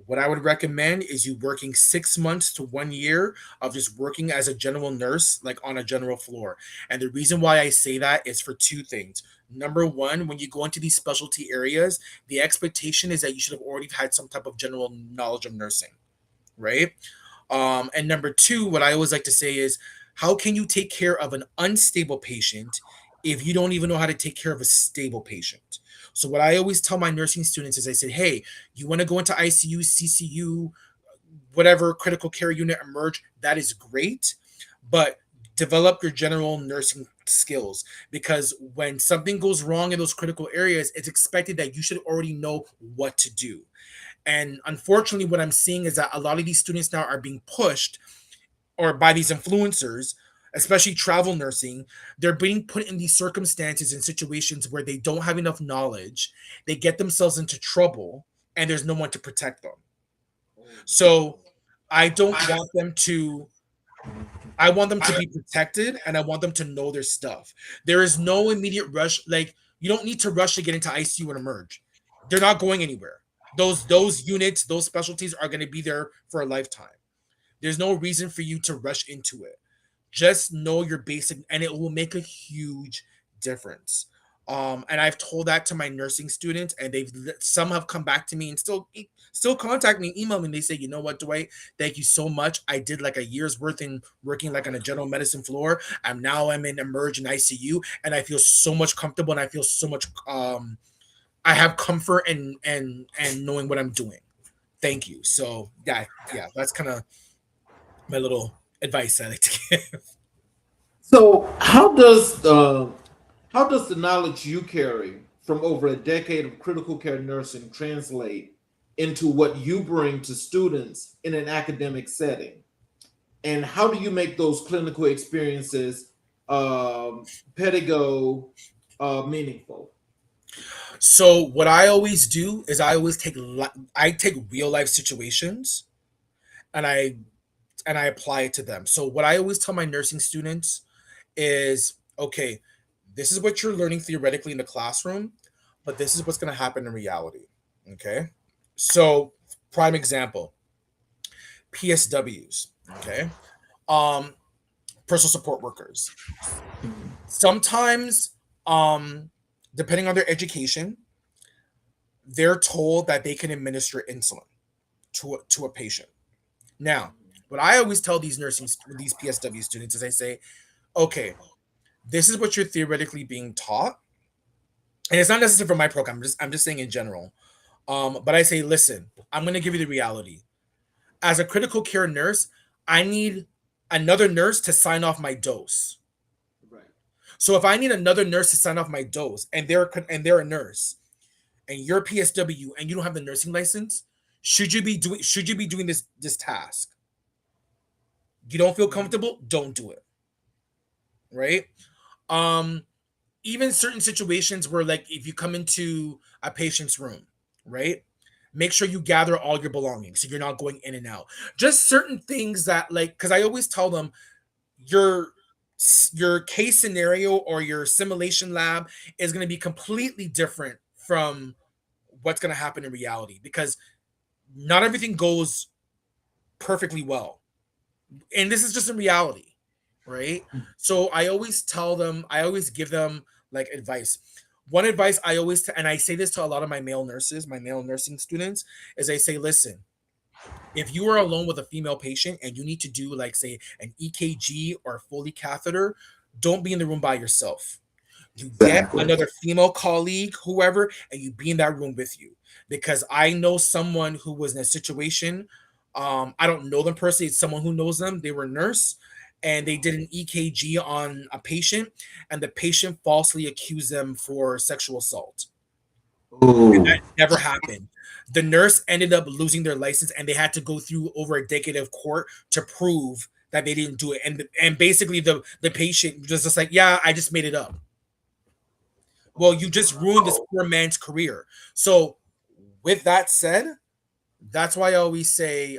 what I would recommend is you working 6 months to 1 year of just working as a general nurse, like on a general floor. And the reason why I say that is for two things. Number one, when you go into these specialty areas, the expectation is that you should have already had some type of general knowledge of nursing, right? And number two, what I always like to say is, how can you take care of an unstable patient if you don't even know how to take care of a stable patient? So what I always tell my nursing students is I said, hey, you want to go into ICU, CCU, whatever critical care unit emerge, that is great, but develop your general nursing skills, because when something goes wrong in those critical areas, it's expected that you should already know what to do. And unfortunately, what I'm seeing is that a lot of these students now are being pushed, or by these influencers, especially travel nursing, they're being put in these circumstances and situations where they don't have enough knowledge. They get themselves into trouble, and there's no one to protect them. So I don't want them to I want them to be protected and I want them to know their stuff. There is no immediate rush. Like, you don't need to rush to get into ICU and emerge. They're not going anywhere. Those units, those specialties are going to be there for a lifetime. There's no reason for you to rush into it. Just know your basic, and it will make a huge difference. And I've told that to my nursing students, and some have come back to me and still contact me, email me, and they say, you know what, Dwight, thank you so much. I did like a year's worth in working like on a general medicine floor. I'm in emerge and ICU, and I feel so much comfortable, and I feel so much I have comfort and knowing what I'm doing. Thank you. So yeah, that's kind of my little advice I like to give. So how does the knowledge you carry from over a decade of critical care nursing translate into what you bring to students in an academic setting? And how do you make those clinical experiences pedagogue meaningful? So what I always do is I take real life situations and I apply it to them. So what I always tell my nursing students is, okay, this is what you're learning theoretically in the classroom, but this is what's going to happen in reality. Okay? So prime example, PSWs, okay? Um Personal support workers. Sometimes depending on their education, they're told that they can administer insulin to a patient. Now, what I always tell these PSW students is I say, okay, this is what you're theoretically being taught, and it's not necessary for my program. I'm just saying in general. But I say, listen, I'm going to give you the reality. As a critical care nurse, I need another nurse to sign off my dose. Right. So if I need another nurse to sign off my dose, and they're a nurse, and you're a PSW and you don't have the nursing license, should you be doing this task? You don't feel comfortable? Don't do it. Right? Um, Even certain situations where, like, if you come into a patient's room, right? Make sure you gather all your belongings so you're not going in and out. Just certain things that, like, because I always tell them your your case scenario or your simulation lab is going to be completely different from what's going to happen in reality, because not everything goes perfectly well, and this is just in reality, right? So I always give them like advice. One advice I always and I say this to a lot of my male nurses, my male nursing students, is I say, listen, if you are alone with a female patient and you need to do, like, say, an EKG or a Foley catheter, don't be in the room by yourself. You get Exactly. another female colleague, whoever, and you be in that room with you. Because I know someone who was in a situation. I don't know them personally. It's someone who knows them. They were a nurse, and they did an EKG on a patient, and the patient falsely accused them for sexual assault. And Oh, that never happened. The nurse ended up losing their license, and they had to go through over a decade of court to prove that they didn't do it. And basically, the patient was just like, yeah, I just made it up. Well, you just ruined this poor man's career. So, with that said, that's why I always say,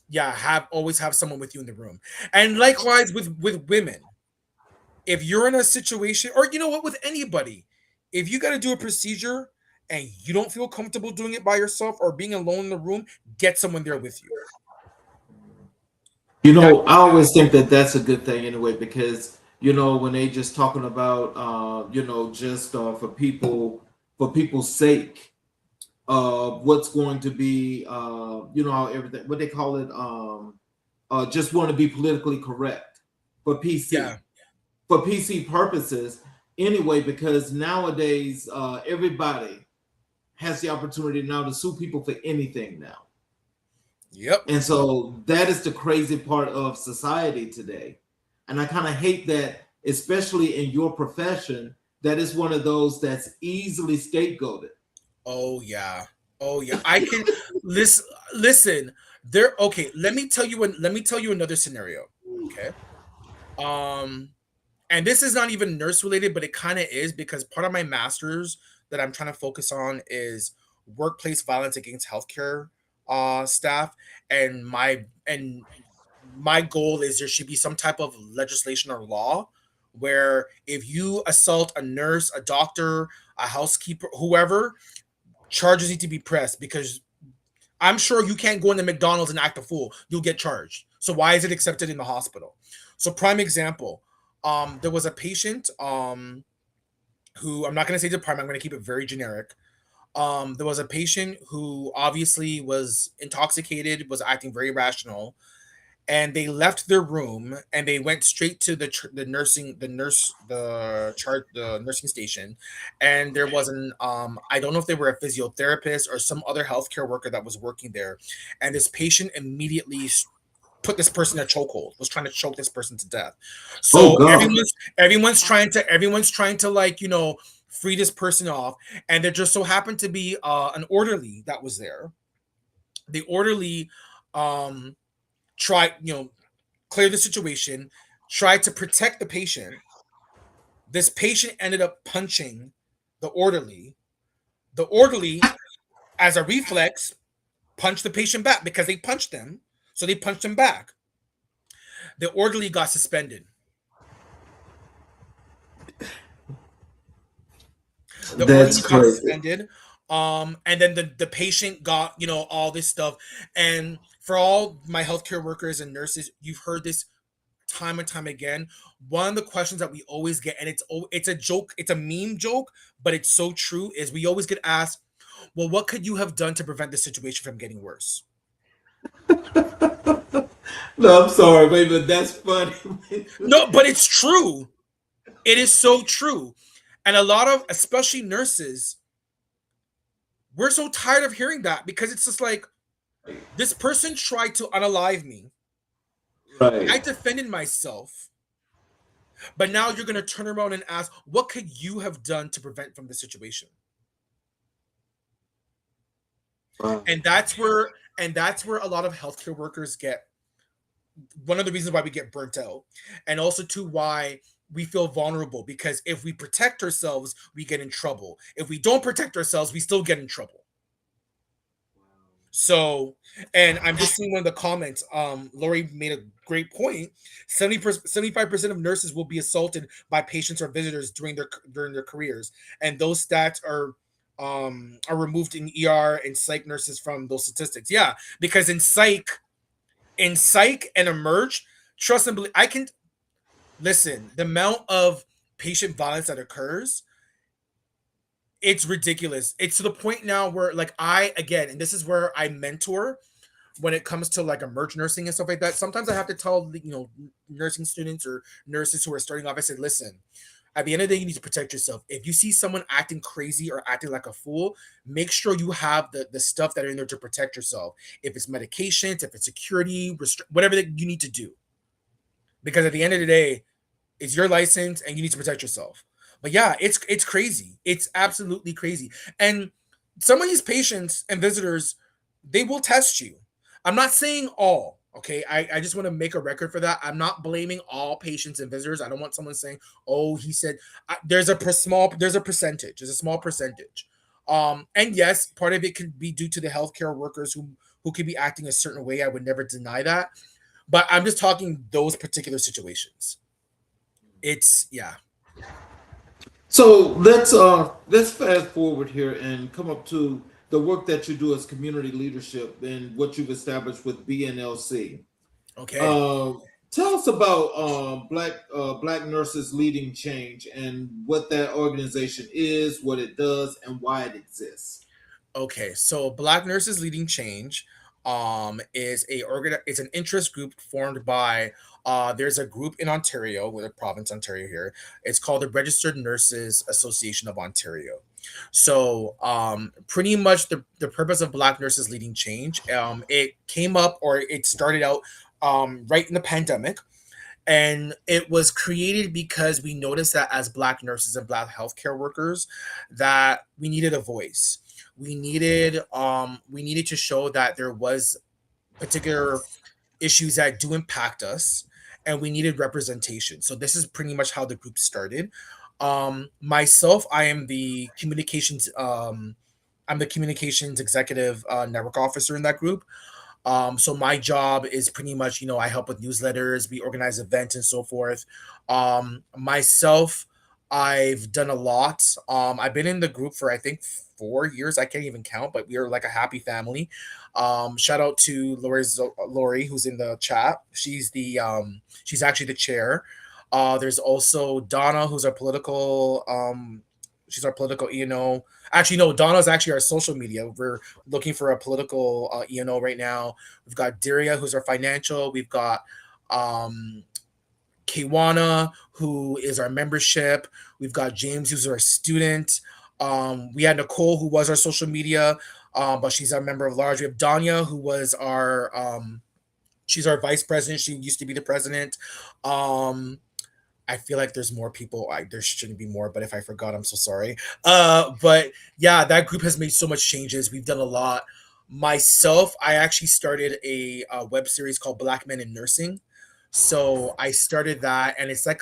yeah, always have someone with you in the room. And likewise with women, if you're in a situation, or you know what, with anybody, if you got to do a procedure and you don't feel comfortable doing it by yourself or being alone in the room, get someone there with you. That I always think that that's a good thing anyway, because when they just talking about just for people's sake, what's going to be how everything, what they call it, just want to be politically correct for PC, yeah, for PC purposes anyway, because nowadays everybody has the opportunity now to sue people for anything now. yep. And so that is the crazy part of society today. And I kind of hate that, especially in your profession, that is one of those that's easily scapegoated. Oh yeah. Oh yeah. I can listen. There Okay, let me tell you another scenario. Okay. Um and this is not even nurse related, but it kind of is, because part of my master's that I'm trying to focus on is workplace violence against healthcare staff, and my goal is there should be some type of legislation or law where if you assault a nurse, a doctor, a housekeeper, whoever, charges need to be pressed because I'm sure you can't go into McDonald's and act a fool. You'll get charged. So why is it accepted in the hospital? So prime example, there was a patient who I'm not going to say department. I'm going to keep it very generic. There was a patient who obviously was intoxicated, was acting very irrational, and they left their room and they went straight to the nursing station, and there was an I don't know if they were a physiotherapist or some other healthcare worker that was working there, and this patient immediately put this person in a chokehold, was trying to choke this person to death. Oh So God. everyone's trying to like free this person off, and there just so happened to be an orderly that was there. The orderly um tried, clear the situation, tried to protect the patient. This patient ended up punching the orderly. The orderly, as a reflex, punched the patient back because they punched them. So they punched him back. The orderly got suspended. The That's orderly got crazy. suspended. And then the patient got, all this stuff. And for all my healthcare workers and nurses, you've heard this time and time again. One of the questions that we always get, and it's a joke, it's a meme joke, but it's so true, is we always get asked, well, what could you have done to prevent the situation from getting worse? No, I'm sorry, baby, but that's funny. No, but it's true. It is so true. And a lot of, especially nurses, we're so tired of hearing that because it's just like, this person tried to unalive me. I Right. defended myself. But now you're going to turn around and ask, what could you have done to prevent from the situation? Wow. And that's where a lot of healthcare workers get, one of the reasons why we get burnt out, and also too why we feel vulnerable, because if we protect ourselves, we get in trouble. If we don't protect ourselves, we still get in trouble. So, and I'm just seeing one of the comments. Lori made a great point. 75% of nurses will be assaulted by patients or visitors during their careers, and those stats are removed in ER and psych nurses from those statistics. Yeah, because in psych and emerge, trust and believe. I can listen. The amount of patient violence that occurs, it's ridiculous. It's to the point now where, like, and this is where I mentor when it comes to like emerge nursing and stuff like that. Sometimes I have to tell nursing students or nurses who are starting off, I said, listen, at the end of the day, you need to protect yourself. If you see someone acting crazy or acting like a fool, make sure you have the stuff that are in there to protect yourself. If it's medications, if it's security, whatever that you need to do. Because at the end of the day, it's your license and you need to protect yourself. But yeah, it's crazy. It's absolutely crazy. And some of these patients and visitors, they will test you. I'm not saying all, okay? I just want to make a record for that. I'm not blaming all patients and visitors. I don't want someone saying, oh, he said there's a percentage. There's a small percentage. And yes, part of it could be due to the healthcare workers who could be acting a certain way. I would never deny that. But I'm just talking those particular situations. It's yeah. So let's fast forward here and come up to the work that you do as community leadership and what you've established with BNLC. Okay. Tell us about Black Nurses Leading Change and what that organization is, what it does, and why it exists. Okay, so Black Nurses Leading Change it's an interest group formed by there's a group in Ontario, with a province Ontario here. It's called the Registered Nurses Association of Ontario. So pretty much the purpose of Black Nurses Leading Change, it came up, or it started out right in the pandemic. And it was created because we noticed that as Black nurses and Black healthcare workers, that we needed a voice. We needed to show that there was particular issues that do impact us, and we needed representation. So this is pretty much how the group started. Myself, I'm the communications executive network officer in that group. So my job is pretty much, I help with newsletters, we organize events and so forth. Myself, I've done a lot. I've been in the group for I think 4 years. I can't even count, but we are like a happy family. Shout out to Lori, who's in the chat. She's actually the chair. There's also Donna, who's our political she's our political E&O. Actually, no, Donna's actually our social media. We're looking for a political E&O right now. We've got Daria, who's our financial. We've got um, Kiwana, who is our membership. We've got James, who's our student. We had Nicole, who was our social media, but she's our member of large. We have Danya, who was our she's our vice president. She used to be the president. Um, I feel like there's more people. There shouldn't be more, but if I forgot, I'm so sorry. But yeah, that group has made so much changes. We've done a lot. Myself, I actually started a web series called Black Men in Nursing. So I started that, and it's like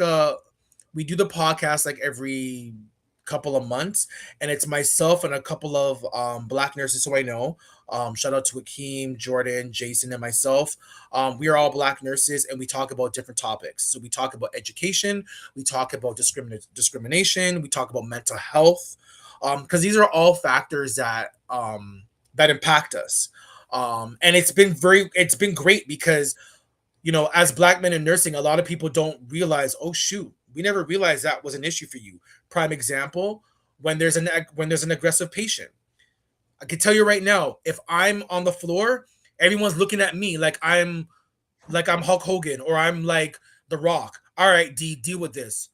we do the podcast like every couple of months, and it's myself and a couple of Black nurses who I know. Shout out to Akeem, Jordan, Jason, and myself. We are all Black nurses, and we talk about different topics. So we talk about education, we talk about discrimination, we talk about mental health, because these are all factors that impact us. And it's been great because as Black men in nursing, a lot of people don't realize, oh shoot, we never realized that was an issue for you. Prime example, when there's an aggressive patient. I can tell you right now, if I'm on the floor, everyone's looking at me like I'm Hulk Hogan or I'm like The Rock. All right, D, deal with this.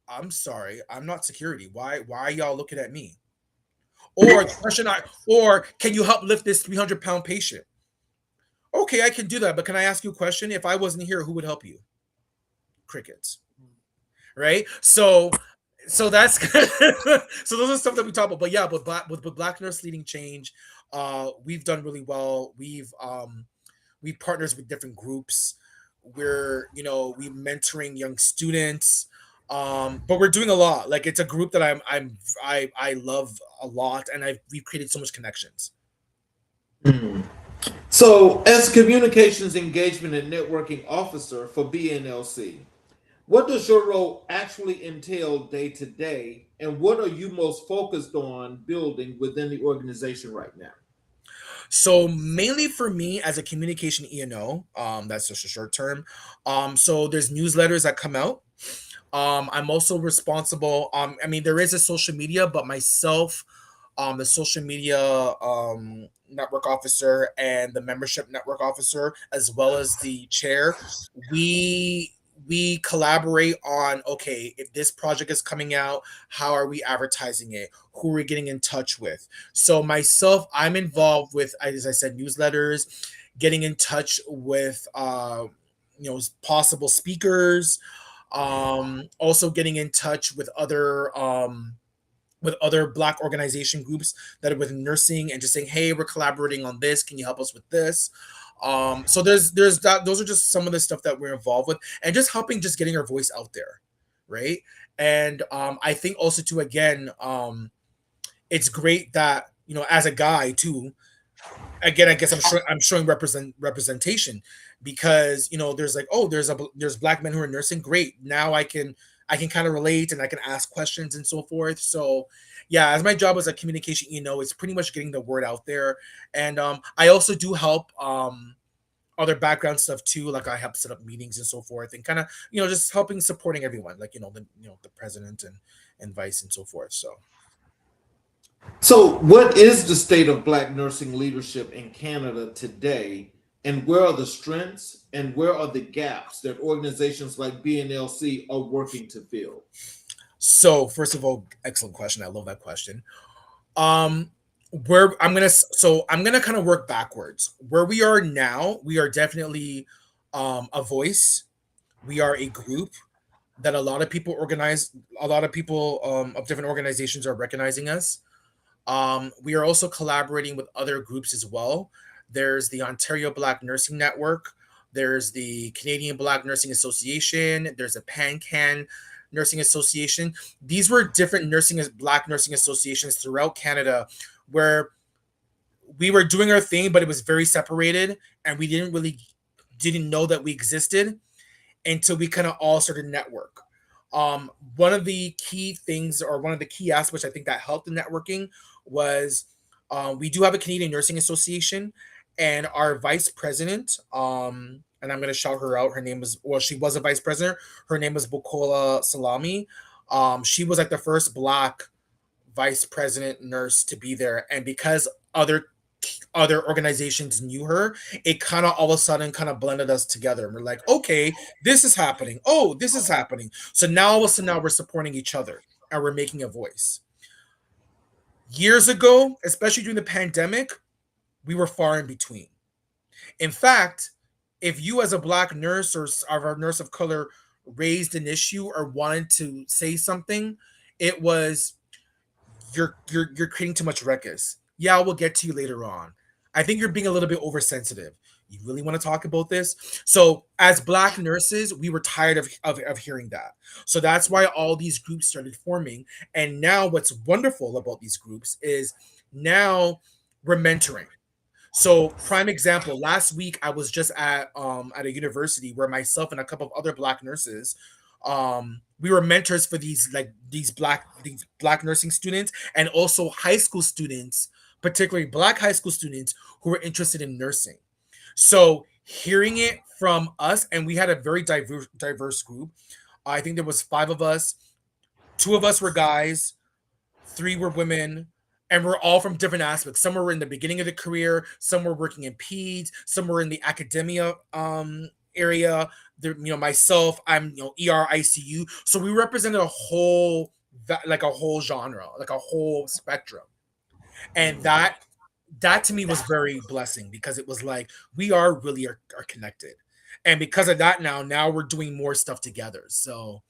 I'm sorry, I'm not security. Why are y'all looking at me? Or the question or can you help lift this 300-pound patient? Okay, I can do that, but can I ask you a question? If I wasn't here, who would help you? Crickets. Right? So that's so those are stuff that we talk about. But yeah, with Black Nurse Leading Change, we've done really well. We partners with different groups. We mentoring young students. But we're doing a lot. Like it's a group that I love a lot, and we've created so much connections. Mm. So, as communications engagement and networking officer for BNLC, what does your role actually entail day to day, and what are you most focused on building within the organization right now? So mainly for me as a communication E&O, that's just a short term. So there's newsletters that come out. I'm also responsible. I mean, there is a social media, but myself, the social media network officer and the membership network officer, as well as the chair, we collaborate on, okay, if this project is coming out, how are we advertising it? Who are we getting in touch with? So myself, I'm involved with, as I said, newsletters, getting in touch with possible speakers, also getting in touch with other Black organization groups that are within nursing and just saying, hey, we're collaborating on this, can you help us with this? So there's that. Those are just some of the stuff that we're involved with, and just helping, just getting our voice out there, right? And I think also too, again, it's great that as a guy too. Again, I guess I'm showing representation, because there's like, oh, there's Black men who are nursing. Great, now I can kind of relate and I can ask questions and so forth. So yeah, as my job as a communication, it's pretty much getting the word out there. And I also do help other background stuff too. Like I help set up meetings and so forth, and kind of just helping supporting everyone, like the president and vice and so forth. So, what is the state of Black nursing leadership in Canada today, and where are the strengths and where are the gaps that organizations like BNLC are working to fill? So first of all, excellent question. I love that question. Where I'm gonna kind of work backwards. Where we are now, we are definitely a voice. We are a group that a lot of people organize. A lot of people of different organizations are recognizing us. We are also collaborating with other groups as well. There's the Ontario Black Nursing Network. There's the Canadian Black Nursing Association. There's a PanCan Nursing Association. These were different Black nursing associations throughout Canada, where we were doing our thing, but it was very separated, and we didn't know that we existed until we kind of all started to network. One of the key things, or one of the key aspects, I think that helped the networking was, we do have a Canadian Nursing Association, and our vice president, and I'm going to shout her out. Her name was, well, she was a vice president. Her name was Bukola Salami. She was like the first Black vice president nurse to be there, and because other other organizations knew her, it kind of all of a sudden kind of blended us together. And we're like, okay, this is happening. Oh, this is happening. So now all of a sudden now we're supporting each other and we're making a voice. Years ago, especially during the pandemic, we were far in between. In fact, if you as a Black nurse or a nurse of color raised an issue or wanted to say something, it was, you're creating too much ruckus. Yeah, we'll get to you later on. I think you're being a little bit oversensitive. You really want to talk about this? So as Black nurses, we were tired of hearing that. So that's why all these groups started forming. And now what's wonderful about these groups is now we're mentoring. So prime example, last week I was just at a university where myself and a couple of other Black nurses, we were mentors for these black nursing students, and also high school students, particularly Black high school students who were interested in nursing. So hearing it from us, and we had a very diverse group. I think there was five of us. Two of us were guys, three were women, and we're all from different aspects. Some were in the beginning of the career, some were working in peds, some were in the academia area. Myself, I'm ER ICU. So we represented a whole, like a whole genre, like a whole spectrum. And that to me was very blessing, because it was like we are really are connected. And because of that, now we're doing more stuff together. So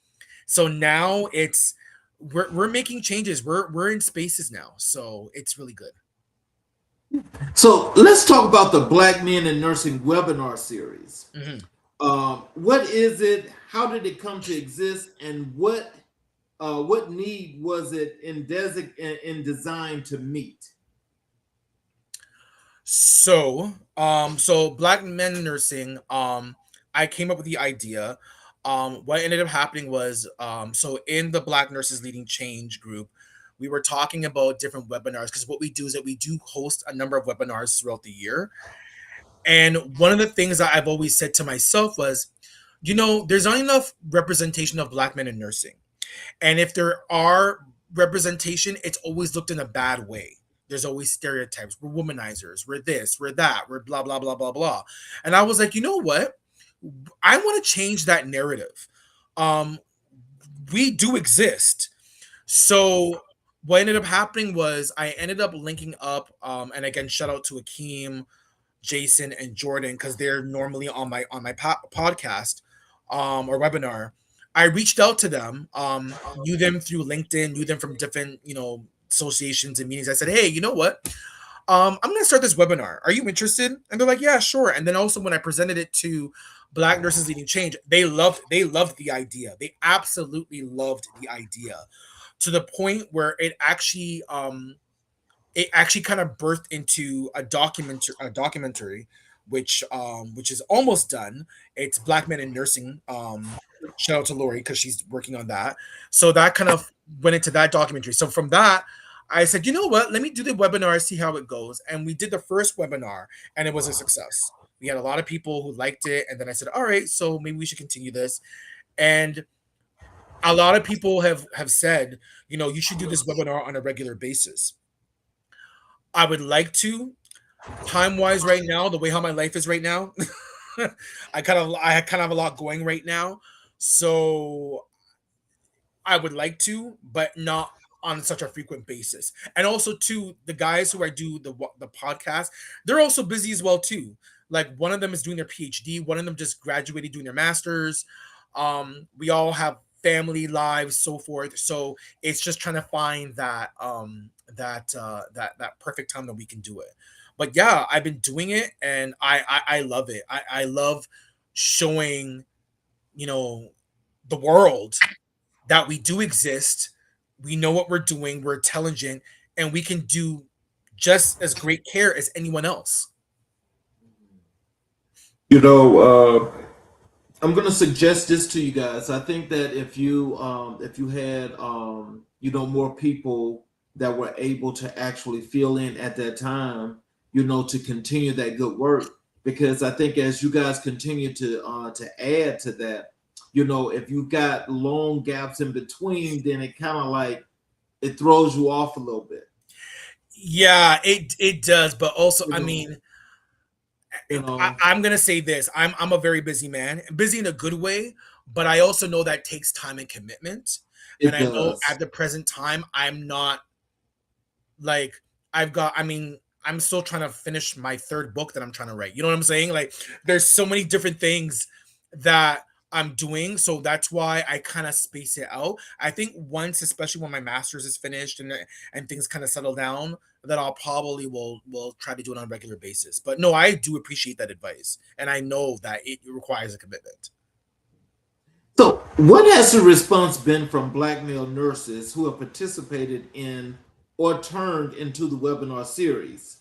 now it's, we're making changes. We're in spaces now. So it's really good. So let's talk about the Black Men in Nursing webinar series. Mhm. What is it? How did it come to exist? And what need was it in design to meet? So Black Men in Nursing, I came up with the idea. What ended up happening was, so in the Black Nurses Leading Change group, we were talking about different webinars, because what we do is that we do host a number of webinars throughout the year. And one of the things that I've always said to myself was, there's not enough representation of Black men in nursing. And if there are representation, it's always looked in a bad way. There's always stereotypes. We're womanizers. We're this. We're that. We're blah blah blah blah blah. And I was like, you know what? I want to change that narrative. Um, we do exist. So what ended up happening was I ended up linking up, and again, shout out to Akeem, Jason, and Jordan, because they're normally on my podcast, or webinar. I reached out to them, knew them through LinkedIn, knew them from different associations and meetings. I said, hey, you know what? I'm gonna start this webinar. Are you interested? And they're like, yeah, sure. And then also when I presented it to Black Nurses Leading Change, they loved the idea. They absolutely loved the idea, to the point where it actually kind of birthed into a documentary, which is almost done. It's Black Men in Nursing. Shout out to Lori, because she's working on that. So that kind of went into that documentary. So from that, I said, you know what? Let me do the webinar, see how it goes. And we did the first webinar, and it was a success. We had a lot of people who liked it, and then I said, all right, so maybe we should continue this. And a lot of people have said, you should do this webinar on a regular basis. I would like to. Time wise, right now, the way how my life is right now, I kind of have a lot going right now. So I would like to, but not on such a frequent basis. And also, too, the guys who I do the podcast, they're also busy as well too. Like one of them is doing their PhD, one of them just graduated doing their masters. We all have family lives, so forth. So it's just trying to find that perfect time that we can do it. But yeah, I've been doing it, and I love it. I love showing the world that we do exist. We know what we're doing. We're intelligent, and we can do just as great care as anyone else. You know, I'm going to suggest this to you guys. I think that if you had more people that were able to actually fill in at that time, to continue that good work, because I think as you guys continue to add to that, if you got long gaps in between, then it kind of like it throws you off a little bit. Yeah, it does, but also, You I know, mean, you know, I'm gonna say this: I'm a very busy man, busy in a good way, but I also know that takes time and commitment, and it I know does. at the present time I'm not like I've got. I mean, I'm still trying to finish my third book that I'm trying to write. You know what I'm saying? Like, there's so many different things that I'm doing, so that's why I kind of space it out. I think once, especially when my master's is finished and things kind of settle down, that I'll probably will try to do it on a regular basis. But no, I do appreciate that advice, and I know that it requires a commitment. So, what has the response been from Black male nurses who have participated in or tuned into the webinar series?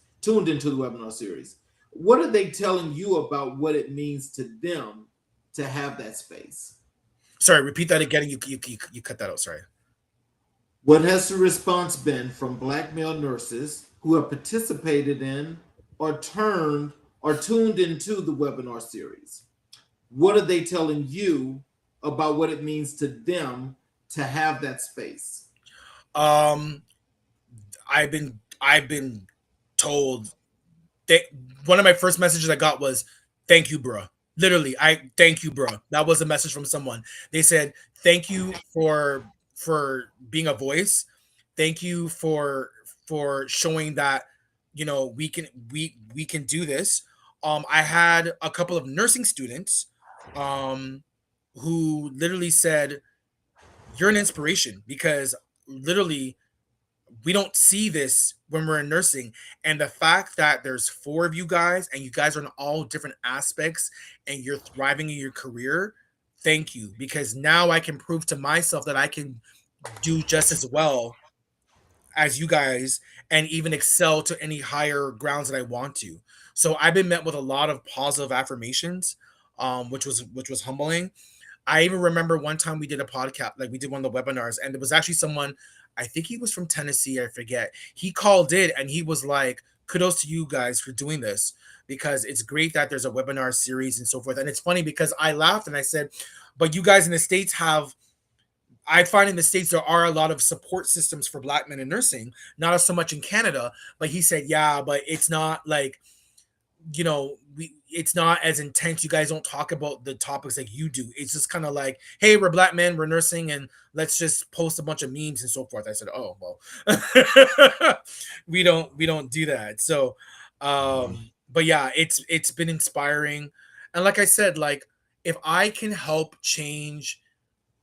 What are they telling you about what it means to them to have that space? Sorry, repeat that again. You cut that out. Sorry. What has the response been from Black male nurses who have participated in or tuned into the webinar series? What are they telling you about what it means to them to have that space? Um, I've been told that one of my first messages I got was "Thank you, bruh." Literally, I thank you, bruh. That was a message from someone. They said, "Thank you for being a voice. Thank you for showing that we can do this." I had a couple of nursing students um who literally said, "You're an inspiration," because literally we don't see this when we're in nursing, and the fact that there's four of you guys and you guys are in all different aspects and you're thriving in your career, thank you, because now I can prove to myself that I can do just as well as you guys and even excel to any higher grounds that I want to. So I've been met with a lot of positive affirmations, which was humbling. I even remember one time we did a podcast, like we did one of the webinars, and there was actually someone, I think he was from Tennessee, I forget. He called in and he was like, "Kudos to you guys for doing this because it's great that there's a webinar series and so forth." And it's funny because I laughed and I said, "But you guys in the States have," I find in the States there are a lot of support systems for Black men in nursing, not so much in Canada. But he said, "Yeah, but it's not like, it's not as intense. You guys don't talk about the topics like you do. It's just kind of like, hey, we're Black men, we're nursing, and let's just post a bunch of memes and so forth." I said, "Oh, well." We don't do that. So but yeah, it's been inspiring. And like I said, like, if I can help change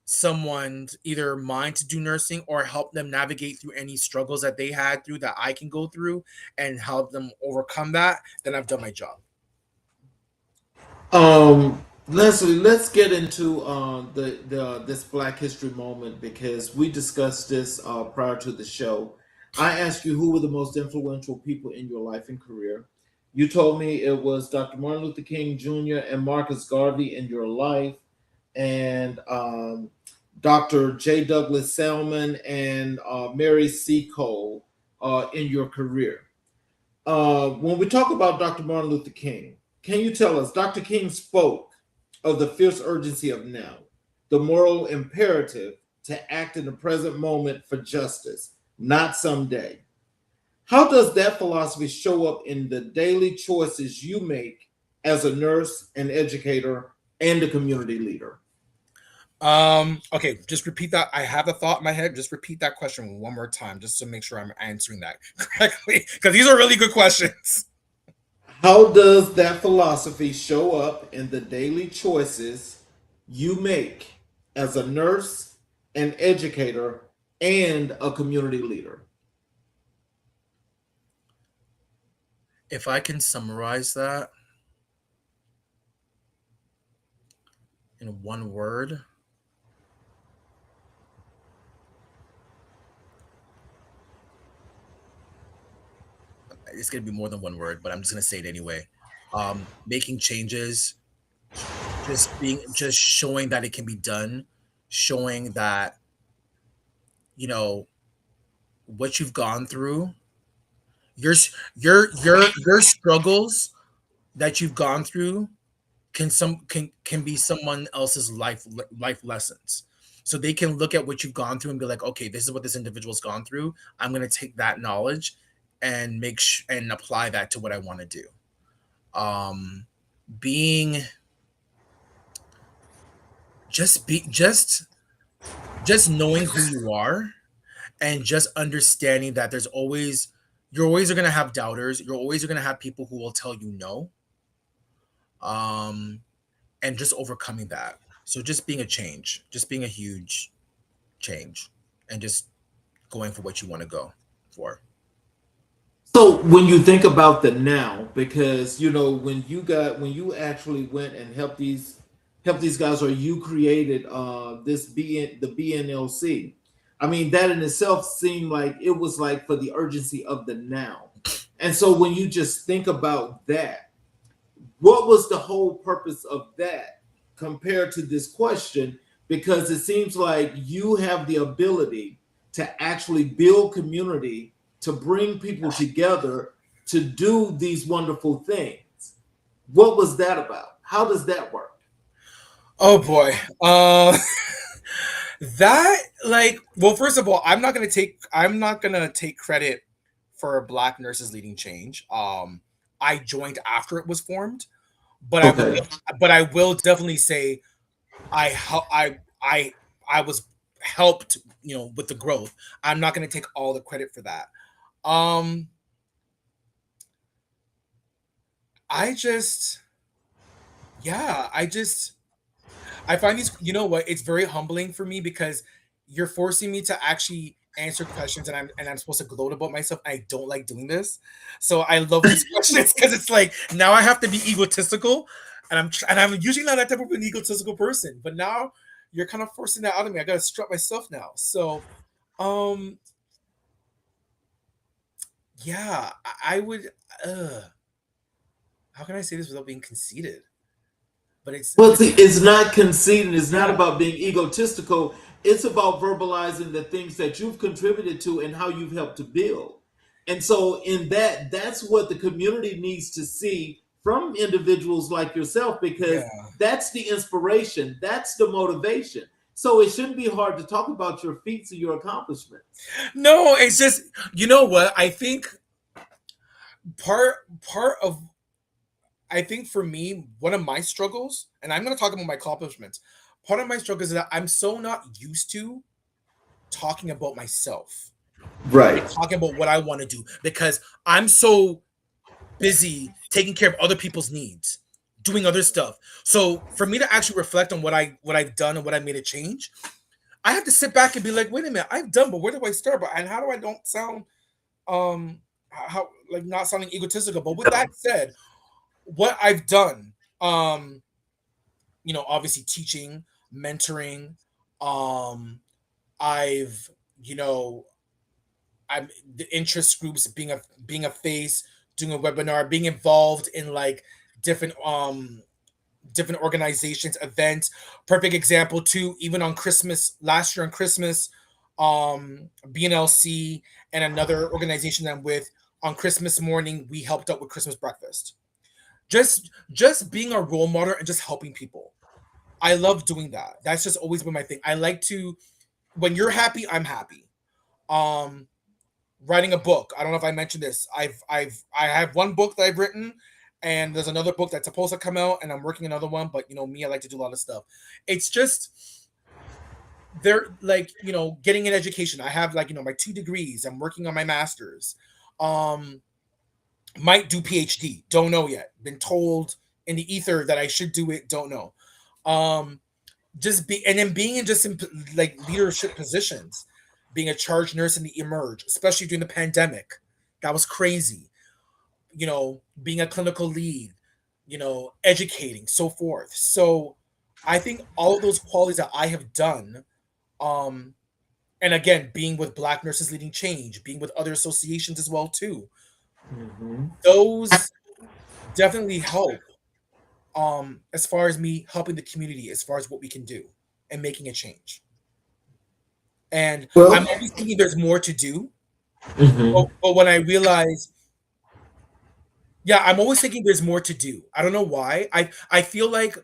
someone's either mind to do nursing or help them navigate through any struggles that they had through that I can go through and help them overcome that, then I've done my job. Leslie, let's get into the this Black History moment because we discussed this prior to the show. I asked you who were the most influential people in your life and career. You told me it was Dr. Martin Luther King Jr. and Marcus Garvey in your life, and Dr. J. Douglas Salmon and Mary C. Cole in your career. When we talk about Dr. Martin Luther King, can you tell us, Dr. King spoke of the fierce urgency of now, the moral imperative to act in the present moment for justice, not someday. How does that philosophy show up in the daily choices you make as a nurse, an educator, and a community leader? Okay, just repeat that. I have a thought in my head. Just repeat that question one more time, just to make sure I'm answering that correctly, because these are really good questions. How does that philosophy show up in the daily choices you make as a nurse, an educator, and a community leader? If I can summarize that in one word, it's gonna be more than one word, but I'm just gonna say it anyway. Making changes, just showing that it can be done, showing that you know what you've gone through, your your struggles that you've gone through can be someone else's life lessons. So they can look at what you've gone through and be like, okay, this is what this individual's gone through. I'm going to take that knowledge and and apply that to what I want to do. Um, being just knowing who you are and just understanding that you're always going to have doubters. You're always going to have people who will tell you no. Um, and just overcoming that. So just being a change, just being a huge change, and just going for what you want to go for. So when you think about the now, because when you actually went and helped these guys, or you created the BNLC, I mean that in itself seemed like it was like for the urgency of the now. And so when you just think about that, what was the whole purpose of that compared to this question? Because it seems like you have the ability to actually build community, to bring people together, to do these wonderful things. What was that about? How does that work? Oh boy. That well, first of all, I'm not gonna take credit for Black Nurses Leading Change. I joined after it was formed, but Okay. I will definitely say I hel- I was helped, with the growth. I'm not gonna take all the credit for that. Um I just yeah, I find these, you know what? It's very humbling for me because you're forcing me to actually answer questions, and I'm supposed to gloat about myself. I don't like doing this, so I love these questions because it's like now I have to be egotistical, and I'm usually not that type of an egotistical person, but now you're kind of forcing that out of me. I gotta strut myself now. So, um, yeah, I would. Uh, how can I say this without being conceited? But Well, see, it's not conceited. It's not yeah, about being egotistical. It's about verbalizing the things that you've contributed to and how you've helped to build. And so, in that, that's what the community needs to see from individuals like yourself, because yeah. that's the inspiration, that's the motivation. So, it shouldn't be hard to talk about your feats and your accomplishments. No, it's just, you know what? I think part part of I think for me, one of my struggles, and I'm going to talk about my accomplishments. Part of my struggle is that I'm so not used to talking about myself and Right. talking about what I want to do because I'm so busy taking care of other people's needs, doing other stuff. So for me to actually reflect on what I've done and what I made a change, I have to sit back and be like, wait a minute, I've done, but where do I start? But and how do I don't sound how like not sounding egotistical? But with that said, what I've done, obviously teaching, mentoring, um, I've, you know, I'm the interest groups, being a face, doing a webinar, being involved in like different different organizations, events. Perfect example too, even on Christmas, last year on Christmas, BNLC and another organization that I'm with, on Christmas morning, we helped out with Christmas breakfast. Just being a role model and just helping people. I love doing that. That's just always been my thing. I like to when you're happy, I'm happy. Um Writing a book. I don't know if I mentioned this. I have one book that I've written, and there's another book that's supposed to come out, and I'm working another one. But me, I like to do a lot of stuff. It's just they're like getting an education. I have like my 2 degrees. I'm working on my master's. Um, might do PhD. Don't know yet. Been told in the ether that I should do it. Don't know. Um, just be and then being in just in like leadership positions, being a charge nurse in the emerge, especially during the pandemic. That was crazy. Being a clinical lead, educating, so forth. So I think all of those qualities that I have done, um, and again, being with Black Nurses Leading Change, being with other associations as well too, Mm-hmm. Those definitely help as far as me helping the community, as far as what we can do and making a change. And Well, I'm always thinking there's more to do. mm-hmm. But when I realize, yeah, I'm always thinking there's more to do. I don't know why. I feel like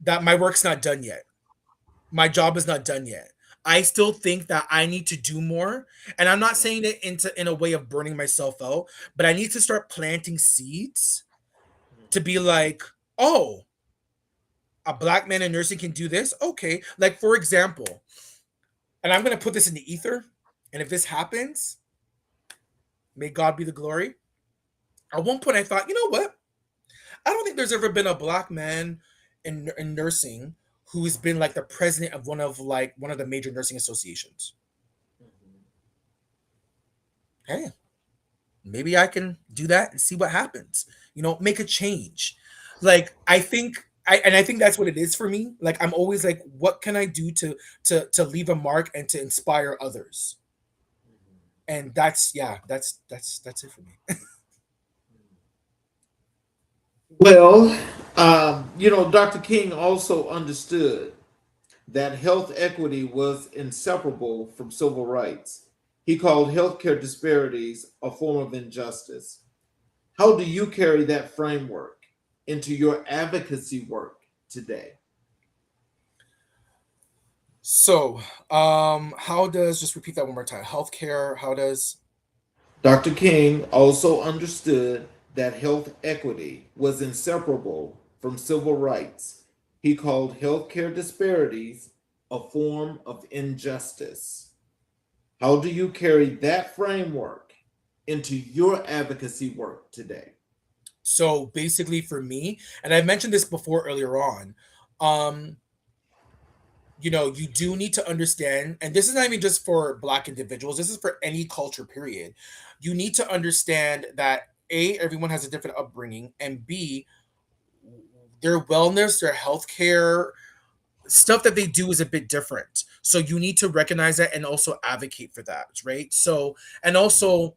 that my work's not done yet. My job is not done yet. I still think that I need to do more. And I'm not saying it in a way of burning myself out, but I need to start planting seeds to be like, oh, a black man in nursing can do this. Okay. Like for example, and I'm gonna put this in the ether, and if this happens, may God be the glory. At one point I thought, you know what? I don't think there's ever been a black man in nursing who has been like the president of one of the major nursing associations. Hey, maybe I can do that and see what happens. Make a change. Like I think that's what it is for me. Like I'm always like, what can I do to leave a mark and to inspire others? And that's yeah, that's it for me. Well, Dr. King also understood that health equity was inseparable from civil rights. He called healthcare disparities a form of injustice. How do you carry that framework into your advocacy work today? So, how does just repeat that one more time? Healthcare, how does Dr. King also understood that health equity was inseparable from civil rights. He called healthcare disparities a form of injustice. How do you carry that framework into your advocacy work today? so basically for me, and I mentioned this before earlier on, um, you do need to understand, and this is not even just for black individuals, this is for any culture, period. You need to understand that A, everyone has a different upbringing, and B, their wellness, their healthcare stuff that they do is a bit different. So you need to recognize that and also advocate for that, right? So, and also,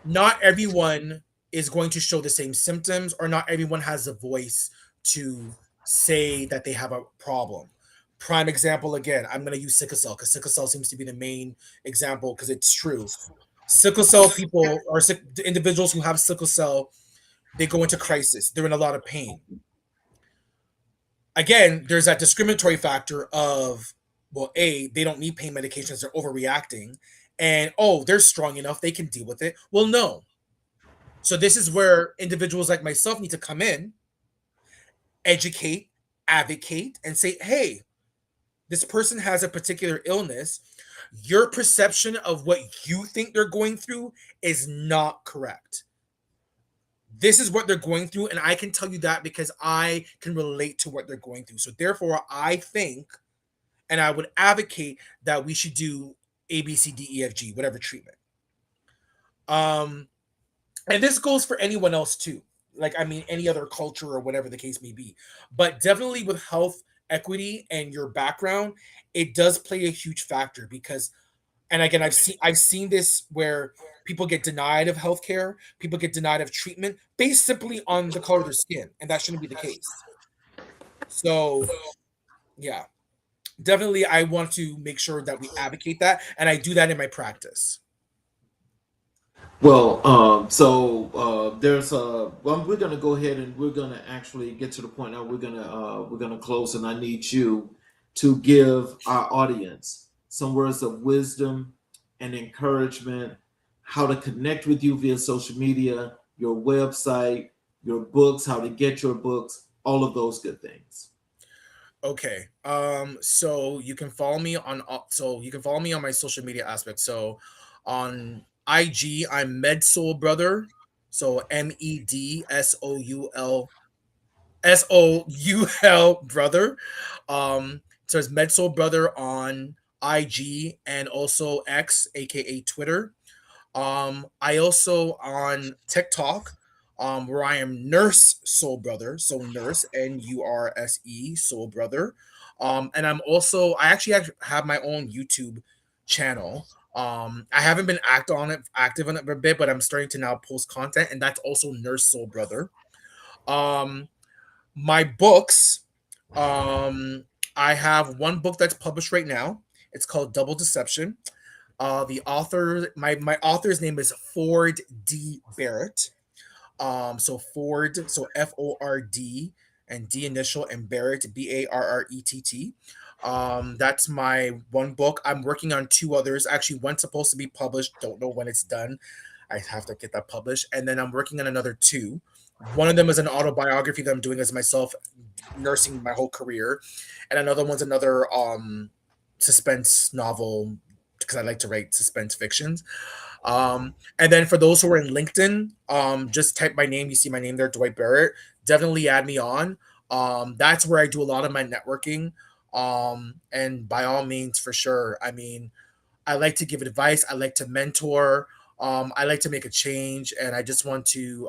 not everyone is going to show the same symptoms, or not everyone has a voice to say that they have a problem. Prime example again, I'm going to use sickle cell because sickle cell seems to be the main example because it's true. Sickle cell people or individuals who have sickle cell, they go into crisis. They're in a lot of pain. Again, there's that discriminatory factor of, well, A, they don't need pain medications, they're overreacting, and oh, they're strong enough, they can deal with it. Well, no. So this is where individuals like myself need to come in, educate, advocate, and say, hey, this person has a particular illness. Your perception of what you think they're going through is not correct. This is what they're going through, and I can tell you that because I can relate to what they're going through. So therefore, I think and I would advocate that we should do A, B, C, D, E, F, G, whatever treatment. Um, and this goes for anyone else too. Like, I mean, any other culture or whatever the case may be. But definitely with health equity and your background, it does play a huge factor because, and again, I've seen this where people get denied of healthcare, people get denied of treatment based simply on the color of their skin, and that shouldn't be the case. So, yeah, definitely, I want to make sure that we advocate that, and I do that in my practice. Well, there's well, we're gonna go ahead and we're gonna actually get to the point now. We're gonna close, and I need you to give our audience some words of wisdom and encouragement, how to connect with you via social media, your website, your books, how to get your books, all of those good things. Okay. So you can follow me on my social media aspect. So on IG, I'm Medsoul Brother. So MEDSOUL Brother. So it's Medsoul Brother on IG and also X, aka Twitter. I also on TikTok, where I am Nurse Soul Brother, so Nurse NURSE Soul Brother, and I actually have my own YouTube channel. I haven't been active on it for a bit, but I'm starting to now post content, and that's also Nurse Soul Brother. Um, my books, um, I have one book that's published right now. It's called Double Deception. The author, my author's name is Ford D. Barrett. So Ford, so Ford and D initial and Barrett Barrett. That's my one book. I'm working on two others. Actually, one's supposed to be published. Don't know when it's done. I have to get that published, and then I'm working on another two. One of them is an autobiography that I'm doing as myself, nursing my whole career, and another one's another suspense novel because I like to write suspense fictions. And then for those who are in LinkedIn, just type my name. You see my name there, Dwight Barrett. Definitely add me on. That's where I do a lot of my networking. And by all means, for sure. I mean, I like to give advice. I like to mentor. I like to make a change, and I just want to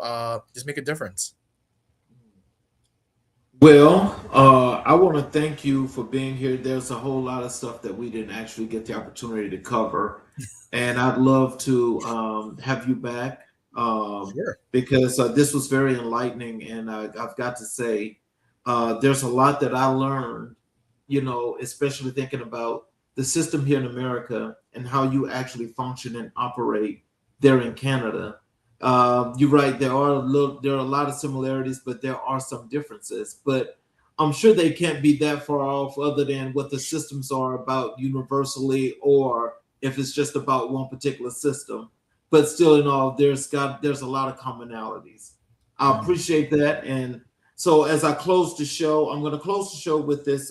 just make a difference. Well, I want to thank you for being here. There's a whole lot of stuff that we didn't actually get the opportunity to cover, and I'd love to have you back Sure. because this was very enlightening. And I've got to say, there's a lot that I learned, especially thinking about the system here in America and how you actually function and operate there in Canada. You're right. There are a lot of similarities, but there are some differences. But I'm sure they can't be that far off, other than what the systems are about universally, or if it's just about one particular system. But still, in all, there's a lot of commonalities. I appreciate that. And so, as I close the show, I'm going to close the show with this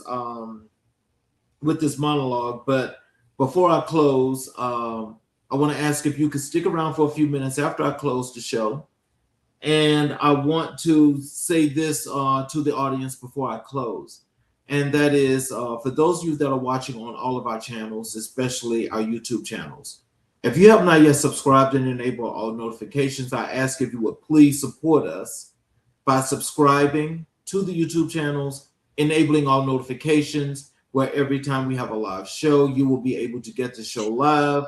monologue. But before I close, I want to ask if you could stick around for a few minutes after I close the show. And I want to say this to the audience before I close. And that is for those of you that are watching on all of our channels, especially our YouTube channels. If you have not yet subscribed and enabled all notifications, I ask if you would please support us by subscribing to the YouTube channels, enabling all notifications, where every time we have a live show, you will be able to get the show live,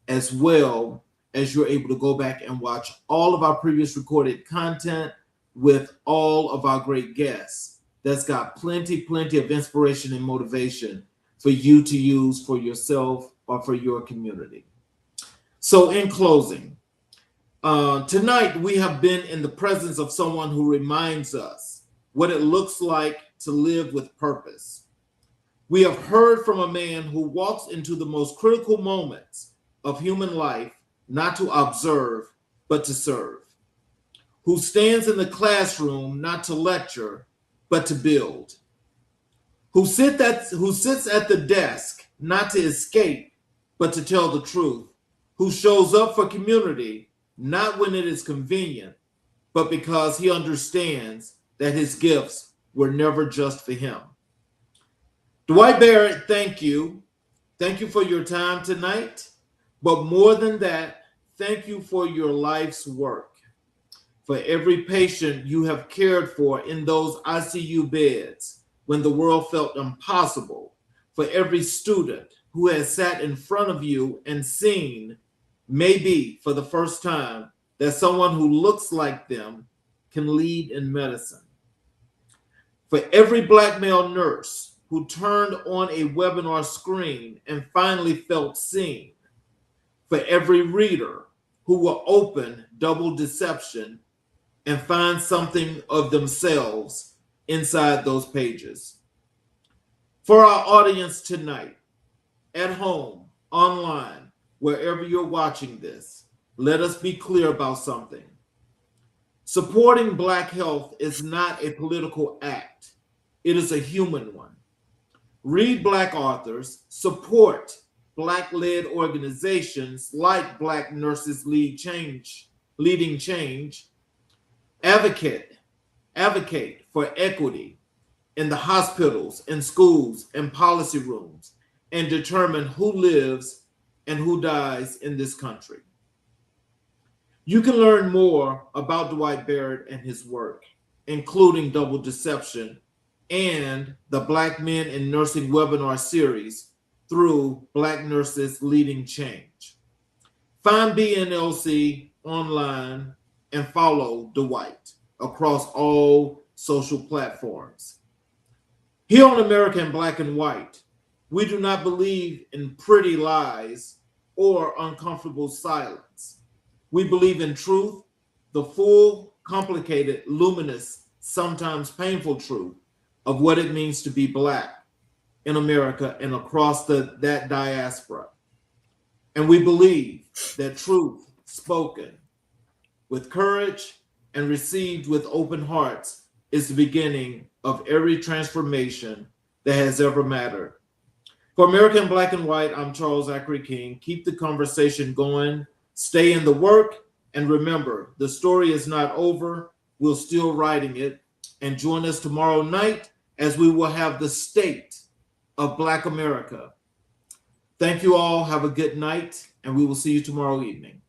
as well as you're able to go back and watch all of our previous recorded content with all of our great guests. That's got plenty of inspiration and motivation for you to use for yourself or for your community. So in closing, tonight we have been in the presence of someone who reminds us what it looks like to live with purpose. We have heard from a man who walks into the most critical moments of human life, not to observe, but to serve, who stands in the classroom not to lecture, but to build, who sits at the desk not to escape, but to tell the truth, who shows up for community not when it is convenient, but because he understands that his gifts were never just for him. Dwight Barrett, thank you. Thank you for your time tonight. But more than that, thank you for your life's work, for every patient you have cared for in those ICU beds when the world felt impossible, for every student who has sat in front of you and seen, maybe for the first time, that someone who looks like them can lead in medicine, for every Black male nurse who turned on a webinar screen and finally felt seen, for every reader who will open Double Deception and find something of themselves inside those pages. For our audience tonight, at home, online, wherever you're watching this, let us be clear about something. Supporting Black health is not a political act. It is a human one. Read Black authors, support Black-led organizations like Black Nurses Leading Change, advocate for equity in the hospitals and schools and policy rooms, and determine who lives and who dies in this country. You can learn more about Dwight Barrett and his work, including Double Deception and the Black Men in Nursing webinar series, through Black Nurses Leading Change. Find BNLC online and follow Dwight across all social platforms. Here on American Black and White, we do not believe in pretty lies or uncomfortable silence. We believe in truth, the full, complicated, luminous, sometimes painful truth of what it means to be Black in America and across that diaspora. And we believe that truth spoken with courage and received with open hearts is the beginning of every transformation that has ever mattered. For American Black and White, I'm Charles Zachary King. Keep the conversation going, stay in the work, and remember, the story is not over. We're still writing it. And join us tomorrow night as we will have the state of Black America. Thank you all. Have a good night, and we will see you tomorrow evening.